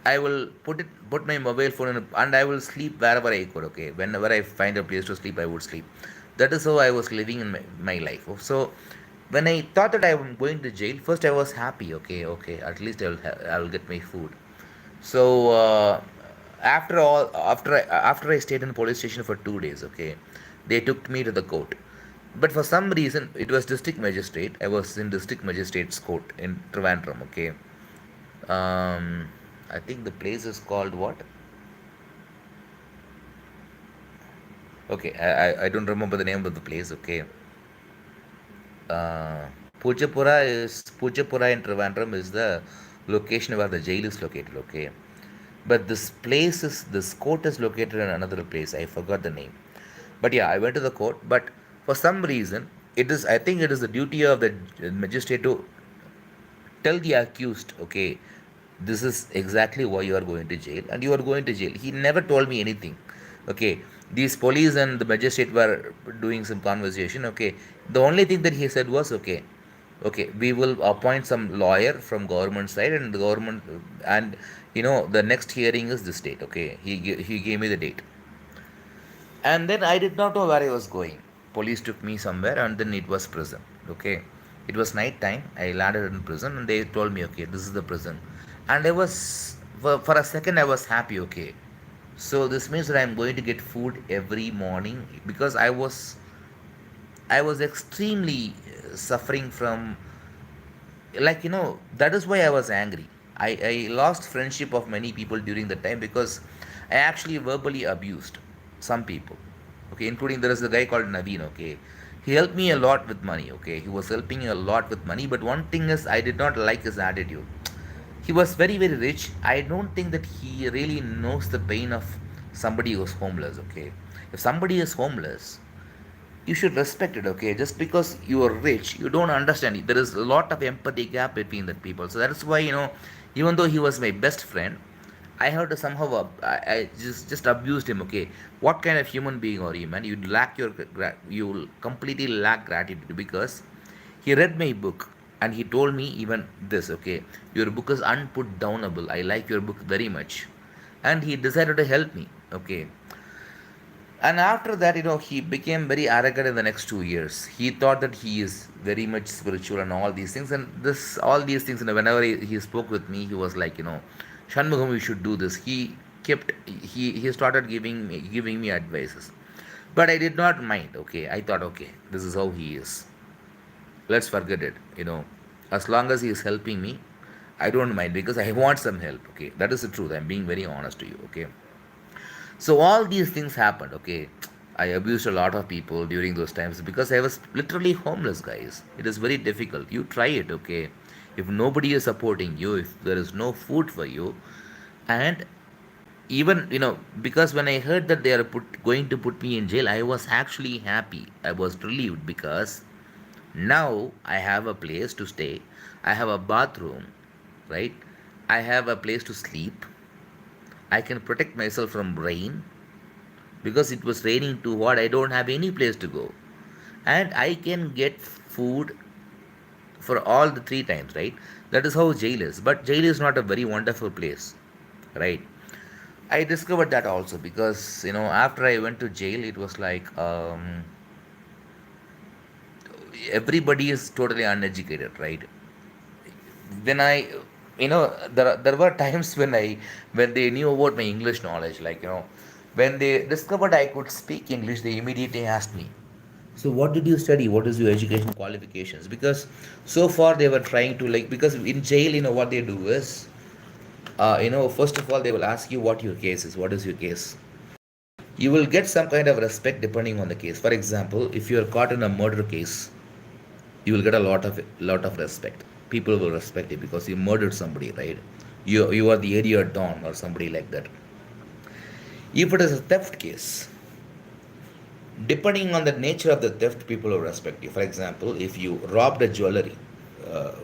I will put my mobile phone in, and I will sleep wherever I could. Okay, whenever I find a place to sleep, I would sleep. That is how I was living in my life. So when I thought that I am going to jail, first I was happy. Okay, okay, at least I will get my food. So after I stayed in the police station for 2 days, okay, they took me to the court. But for some reason, it was district magistrate. I was in district magistrate's court in Trivandrum. Okay, um, I think the place is called what? Okay, I don't remember the name of the place. Okay, Pujapura in Trivandrum is the location where the jail is located. Okay, but this court is located in another place. I forgot the name. But yeah, I went to the court. But for some reason, I think it is the duty of the magistrate to tell the accused, okay, this is exactly why you are going to jail, and you are going to jail. He never told me anything. Okay, these police and the magistrate were doing some conversation. Okay, the only thing that he said was, okay, okay, we will appoint some lawyer from government side, and the government, and the next hearing is this date. Okay, he gave me the date. And then I did not know where I was going. Police took me somewhere, and then it was prison. Okay, it was night time. I landed in prison, and they told me, okay, this is the prison. And I was, for a second, I was happy. Okay, so this means that I'm going to get food every morning, because I was extremely suffering from, like, that is why I was angry. I lost friendship of many people during the time, because I actually verbally abused some people. Okay, including, there is a guy called Naveen. Okay, he helped me a lot with money. Okay, he was helping me a lot with money, but one thing is, I did not like his attitude. He was very, very rich. I don't think that he really knows the pain of somebody who's homeless. Okay, if somebody is homeless, you should respect it, okay? Just because you are rich, you don't understand it. There is a lot of empathy gap between the people. So that's why, even though he was my best friend, I had to somehow, I just abused him, okay? What kind of human being are you, man? You will completely lack gratitude because he read my book and he told me even this, okay? Your book is unput downable. I like your book very much. And he decided to help me, okay? And after that, he became very arrogant in the next 2 years. He thought that he is very much spiritual and all these things. And all these things, whenever he spoke with me, he was like, Shanmugam, you should do this. He started giving me advices. But I did not mind, okay. I thought, okay, this is how he is. Let's forget it. As long as he is helping me, I don't mind because I want some help, okay. That is the truth. I'm being very honest to you, okay. So all these things happened, okay. I abused a lot of people during those times because I was literally homeless, guys. It is very difficult. You try it, okay. If nobody is supporting you, if there is no food for you, and even because when I heard that they are going to put me in jail, I was actually happy. I was relieved because now I have a place to stay. I have a bathroom, right? I have a place to sleep. I can protect myself from rain because it was raining too hard. I don't have any place to go. And I can get food for all the 3 times, right? That is how jail is. But jail is not a very wonderful place, right? I discovered that also because, after I went to jail, it was like everybody is totally uneducated, right? When I, there were times when they knew about my English knowledge, like, when they discovered I could speak English, they immediately asked me, so what did you study? What is your education qualifications? Because so far they were trying to, like, because in jail, what they do is, first of all, they will ask you what your case is. What is your case? You will get some kind of respect depending on the case. For example, if you are caught in a murder case, you will get a lot of respect. People will respect you because you murdered somebody, right? You are the area don or somebody like that. If it is a theft case, depending on the nature of the theft, people will respect you. For example, if you robbed a jewelry,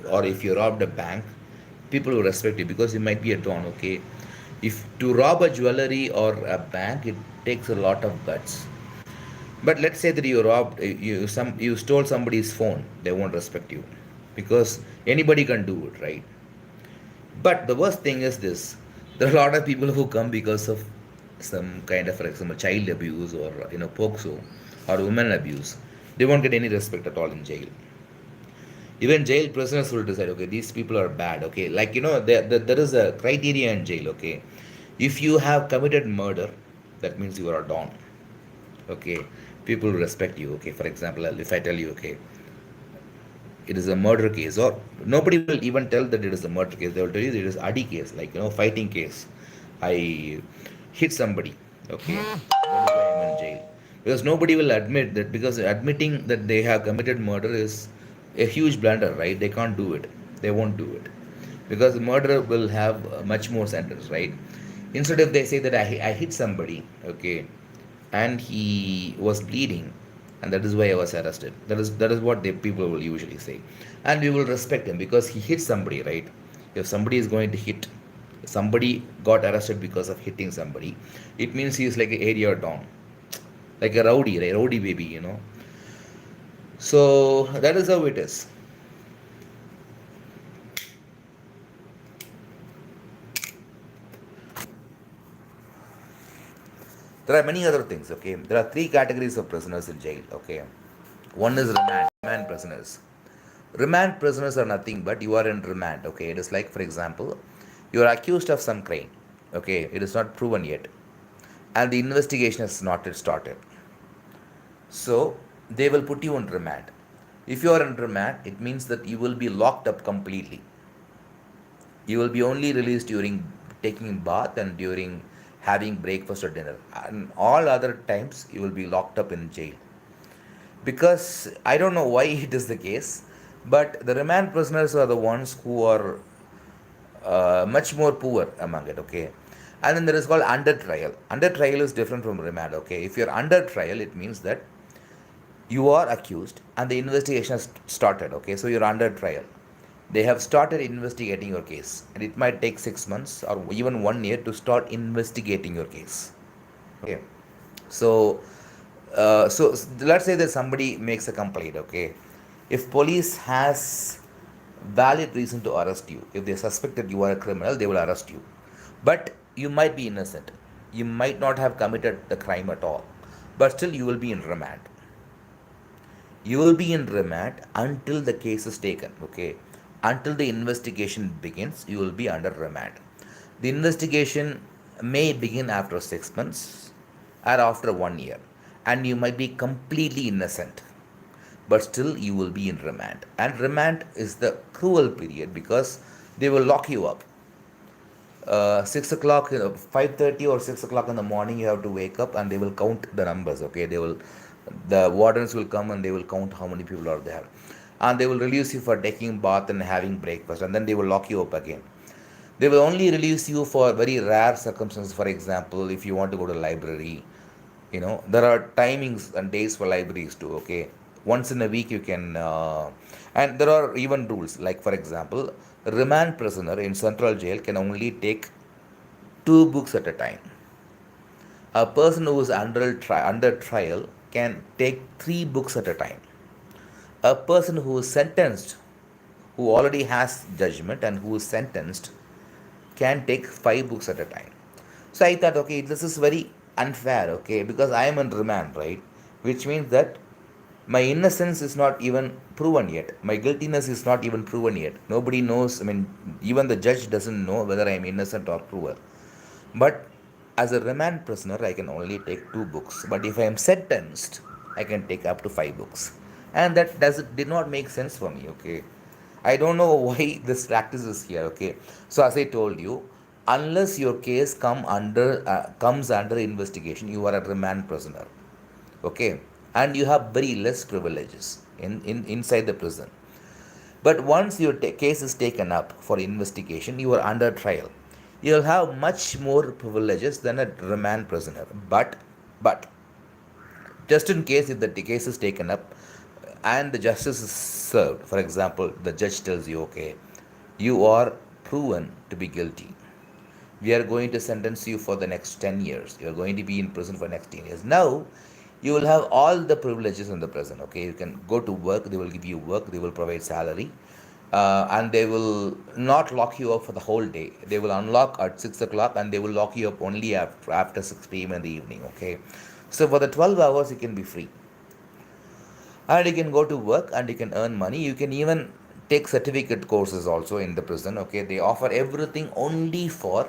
or if you robbed a bank, people will respect you because you might be a don, okay. If to rob a jewelry or a bank, it takes a lot of guts. But let's say that you stole somebody's phone, they won't respect you because anybody can do it, right? But the worst thing is this: there are a lot of people who come because of some kind of, for example, child abuse or POXO or women abuse. They won't get any respect at all in jail. Even jail prisoners will decide, okay, these people are bad, okay. Like, there is a criteria in jail, okay. If you have committed murder, that means you are a don, okay. People will respect you, okay. For example, if I tell you, okay, it is a murder case, or nobody will even tell that it is a murder case. They will tell you it is adi case, like, fighting case. I hit somebody, okay. That is why I'm in jail. Because nobody will admit that, because admitting that they have committed murder is a huge blunder, right? They can't do it. They won't do it because murder will have much more sentence, right? Instead, if they say that I hit somebody, okay, and he was bleeding, and that is why I was arrested. That is what the people will usually say, and we will respect him because he hit somebody, right? If somebody is going to hit somebody, got arrested because of hitting somebody, it means he is like an area don, like a rowdy, right? Rowdy baby. So that is how it is. There are many other things, okay. There are 3 categories of prisoners in jail, okay. One is remand prisoners. Remand prisoners are nothing but you are in remand, okay. It is like, for example, you are accused of some crime, okay. It is not proven yet, and the investigation has not yet started. So they will put you on remand. If you are in remand, it means that you will be locked up completely. You will be only released during taking bath and during having breakfast or dinner. And all other times you will be locked up in jail. Because I don't know why it is the case, but the remand prisoners are the ones who are much more poor among it, okay. And then there is called under trial. Under trial is different from remand, okay. If you're under trial, it means that You are accused and the investigation has started. Okay, so you're under trial. They have started investigating your case, and it might take 6 months or even 1 year to start investigating your case. Okay, so let's say that somebody makes a complaint. Okay, if police has valid reason to arrest you, if they suspect that you are a criminal, they will arrest you. But you might be innocent. You might not have committed the crime at all, but still you will be in remand. You will be in remand until the case is taken. Okay, until the investigation begins, you will be under remand. The investigation may begin after 6 months or after 1 year, and you might be completely innocent, but still you will be in remand. And remand is the cruel period because they will lock you up. 6 o'clock, 5:30 or 6 o'clock in the morning, you have to wake up and they will count the numbers. Okay, the wardens will come and they will count how many people are there, and they will release you for taking bath and having breakfast, and then they will lock you up again. They will only release you for very rare circumstances. For example, if you want to go to library, there are timings and days for libraries too. Okay, once in a week you can, and there are even rules. Like for example, a remand prisoner in central jail can only take two books at a time. A person who is under trial can take three books at a time. A person who is sentenced, who already has judgment and who is sentenced, can take five books at a time. So I thought, okay, this is very unfair, okay, because I am in remand, right? Which means that my innocence is not even proven yet. My guiltiness is not even proven yet. Nobody knows. I mean, even the judge doesn't know whether I am innocent or proven. But as a remand prisoner, I can only take two books. But if I am sentenced, I can take up to five books, and that did not make sense for me. Okay, I don't know why this practice is here. Okay, so as I told you, unless your case comes under investigation, you are a remand prisoner. Okay, and you have very less privileges inside the prison. But once your case is taken up for investigation, you are under trial. You will have much more privileges than a remand prisoner. But just in case if the case is taken up and the justice is served, for example, the judge tells you, okay, you are proven to be guilty. We are going to sentence you for the next 10 years. You are going to be in prison for the next 10 years. Now, you will have all the privileges in the prison. Okay, you can go to work, they will give you work, they will provide salary, and they will not lock you up for the whole day. They will unlock at 6 o'clock and they will lock you up only after 6 p.m. in the evening. Okay, so for the 12 hours, you can be free and you can go to work and you can earn money. You can even take certificate courses also in the prison. Okay, they offer everything only for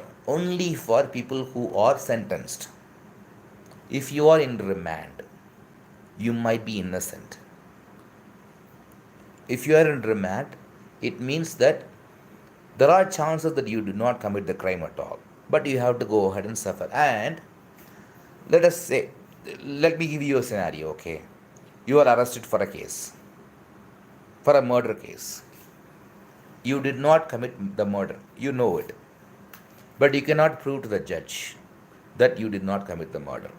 people who are sentenced. If you are in remand, you might be innocent. If you are in remand, it means that there are chances that you do not commit the crime at all, but you have to go ahead and suffer. And let us say, let me give you a scenario. Okay, you are arrested for a case, for a murder case. You did not commit the murder, you know it, but you cannot prove to the judge that you did not commit the murder.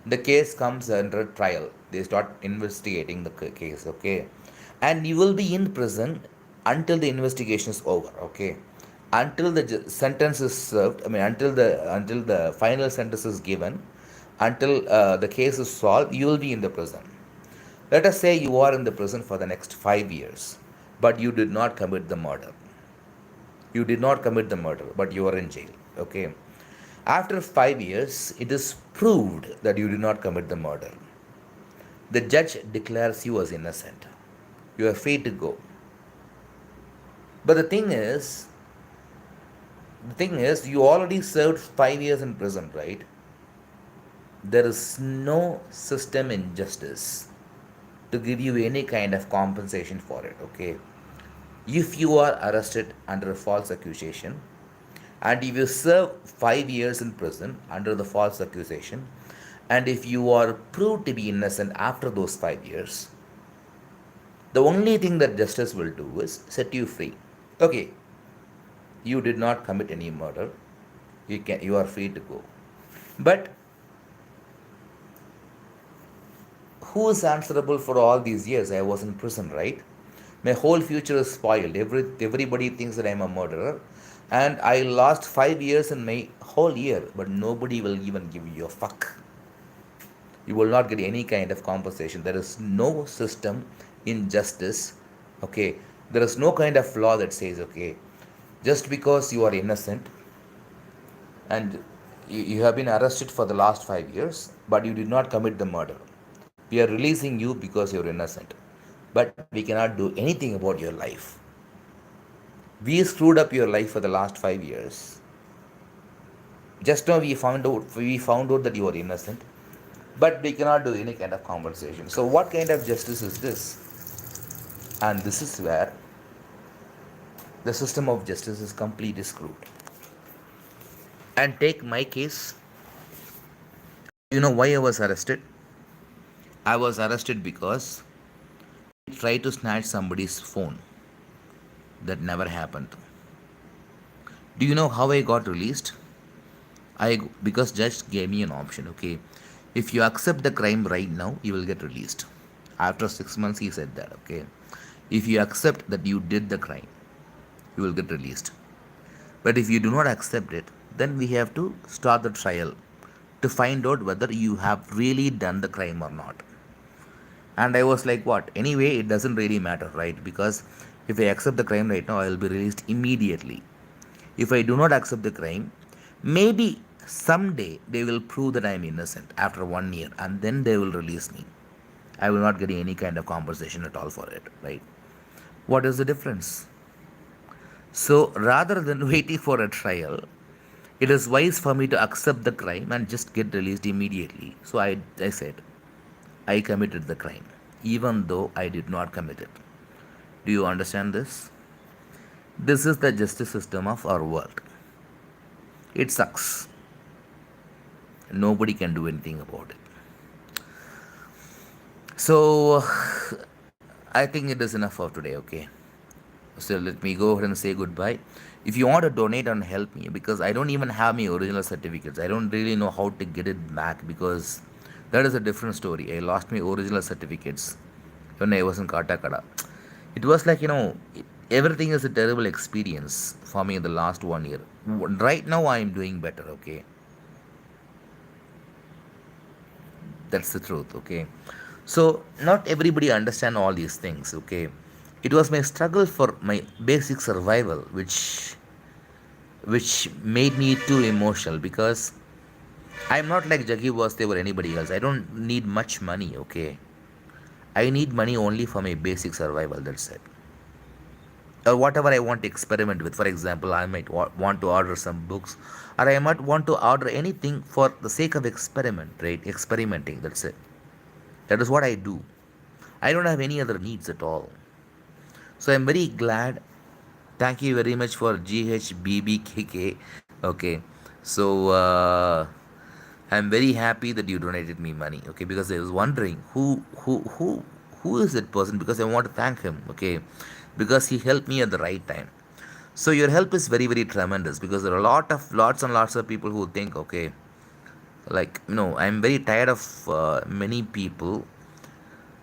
The case comes under trial. They start investigating the case, okay? And you will be in prison until the investigation is over, okay? Until the sentence is served, I mean, until the final sentence is given, until the case is solved, you will be in the prison. Let us say you are in the prison for the next 5 years, but you did not commit the murder. You did not commit the murder, but you are in jail. Okay. After 5 years, it is proved that you did not commit the murder. The judge declares you as innocent. You are free to go. But the thing is, you already served 5 years in prison, right? There is no system in justice to give you any kind of compensation for it. Okay. If you are arrested under a false accusation, and if you serve 5 years in prison under the false accusation, and if you are proved to be innocent after those 5 years, the only thing that justice will do is set you free. Okay, you did not commit any murder. You are free to go. But Who is answerable for all these years I was in prison, right? My whole future is spoiled. Everybody thinks that I'm a murderer. And I lost 5 years in my whole year, but nobody will even give you a fuck. You will not get any kind of compensation. There is no system in justice. Okay. There is no kind of law that says, okay, just because you are innocent and you have been arrested for the last 5 years, but you did not commit the murder. We are releasing you because you're innocent. But we cannot do anything about your life. We screwed up your life for the last 5 years. Just now we found out that you are innocent, but we cannot do any kind of compensation. So what kind of justice is this? And this is where the system of justice is completely screwed. And take my case. You know why I was arrested? I was arrested because I tried to snatch somebody's phone. That never happened. Do you know how I got released? I Because judge gave me an option. Okay, if you accept the crime right now, you will get released. After 6 months, he said that. Okay, if you accept that you did the crime, you will get released. But if you do not accept it, then we have to start the trial to find out whether you have really done the crime or not. And I was like, what? Anyway, it doesn't really matter, right? Because if I accept the crime right now, I will be released immediately. If I do not accept the crime, maybe someday they will prove that I am innocent after 1 year and then they will release me. I will not get any kind of compensation at all for it, right? What is the difference? So rather than waiting for a trial, it is wise for me to accept the crime and just get released immediately. So I said, I committed the crime, even though I did not commit it. Do you understand this? This is the justice system of our world. It sucks. Nobody can do anything about it. So, I think it is enough for today, okay? So, let me go ahead and say goodbye. If you want to donate and help me, because I don't even have my original certificates, I don't really know how to get it back because that is a different story. I lost my original certificates when I was in Katakada. It was like, everything is a terrible experience for me in the last 1 year. Right now, I am doing better, okay? That's the truth, okay? So, not everybody understand all these things, okay? It was my struggle for my basic survival which made me too emotional because I'm not like Jaggi was there or anybody else. I don't need much money, okay? I need money only for my basic survival, that's it. Or whatever I want to experiment with. For example, I might want to order some books, or I might want to order anything for the sake of experiment, right? Experimenting, that's it. That is what I do. I don't have any other needs at all. So I'm very glad. Thank you very much for GHBBKK. Okay, so I'm very happy that you donated me money. Okay, because I was wondering who is that person because I want to thank him. Okay, because he helped me at the right time. So your help is very very tremendous because there are lots and lots of people who think okay, like I'm very tired of many people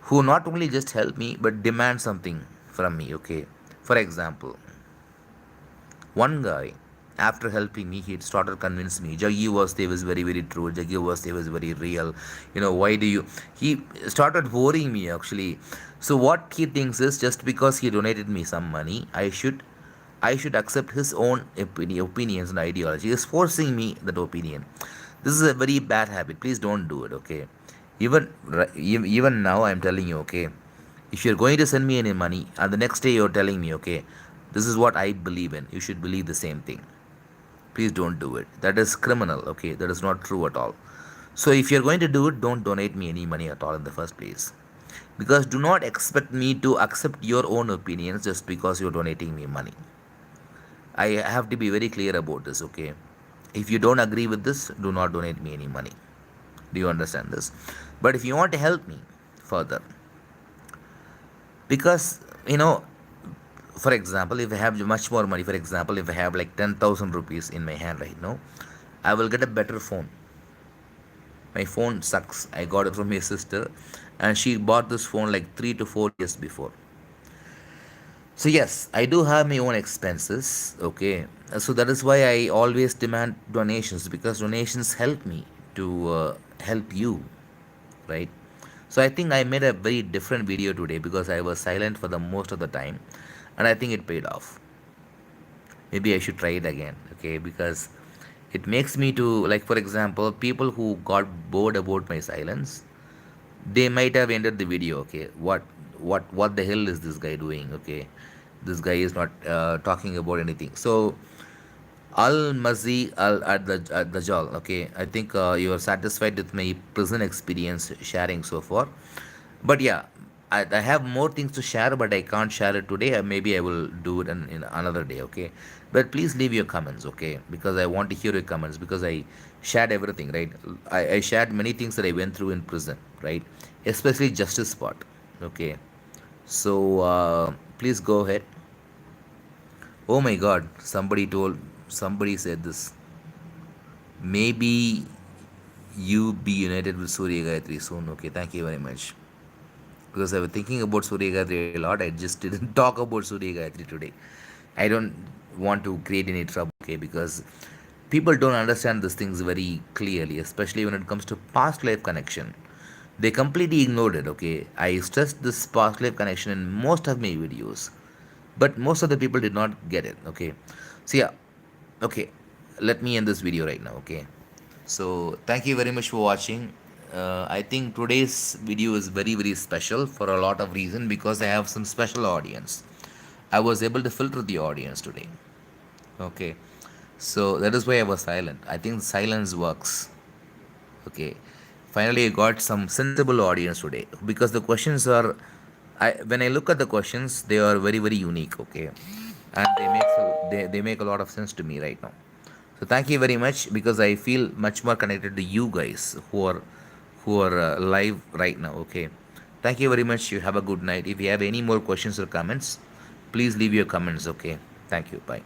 who not only just help me but demand something from me. Okay, for example, one guy, after helping me, he started convincing me. Jaggi was there was very, very true. Jaggi was there was very real. Why do you? He started worrying me actually. So what he thinks is just because he donated me some money, I should accept his own opinions and ideology. He is forcing me that opinion. This is a very bad habit. Please don't do it. Okay. Even now, I'm telling you. Okay. If you're going to send me any money, and the next day you're telling me, okay, this is what I believe in. You should believe the same thing. Please don't do it. That is criminal, okay? That is not true at all. So if you're going to do it, don't donate me any money at all in the first place. Because do not expect me to accept your own opinions just because you're donating me money. I have to be very clear about this, okay? If you don't agree with this, do not donate me any money. Do you understand this? But if you want to help me further, because for example, if I have much more money, for example, if I have like 10,000 rupees in my hand right now, I will get a better phone. My phone sucks. I got it from my sister, and she bought this phone like 3 to 4 years before. So yes, I do have my own expenses. Okay, so that is why I always demand donations, because donations help me to help you, right? So I think I made a very different video today because I was silent for the most of the time, and I think it paid off. Maybe I should try it again, okay? Because it makes me to, like, for example, people who got bored about my silence, they might have ended the video. Okay, what the hell is this guy doing? Okay, this guy is not talking about anything. So Al Mazi Al at the Jal. Okay, I think you are satisfied with my prison experience sharing so far. But yeah, I have more things to share, but I can't share it today. Maybe I will do it in another day. Okay, but please leave your comments. Okay, because I want to hear your comments, because I shared everything. Right, I shared many things that I went through in prison. Right, especially justice part. Okay, so please go ahead. Oh my God! Somebody said this. Maybe you be united with Surya Gayatri soon. Okay, thank you very much. Because I was thinking about Surya Gayatri a lot. I just didn't talk about Surya Gayatri today. I don't want to create any trouble, okay? Because people don't understand these things very clearly, especially when it comes to past life connection. They completely ignored it, okay? I stressed this past life connection in most of my videos, but most of the people did not get it, okay? So, yeah, okay, let me end this video right now, okay? So thank you very much for watching. I think today's video is very very special for a lot of reason, because I have some special audience. I was able to filter the audience today. Okay, so that is why I was silent. I think silence works. Okay, finally I got some sensible audience today, because the questions are, when I look at the questions, they are very very unique. Okay, and they make a lot of sense to me right now. So thank you very much, because I feel much more connected to you guys who are live right now. Okay, thank you very much. You have a good night. If you have any more questions or comments, please leave your comments. Okay, thank you. Bye.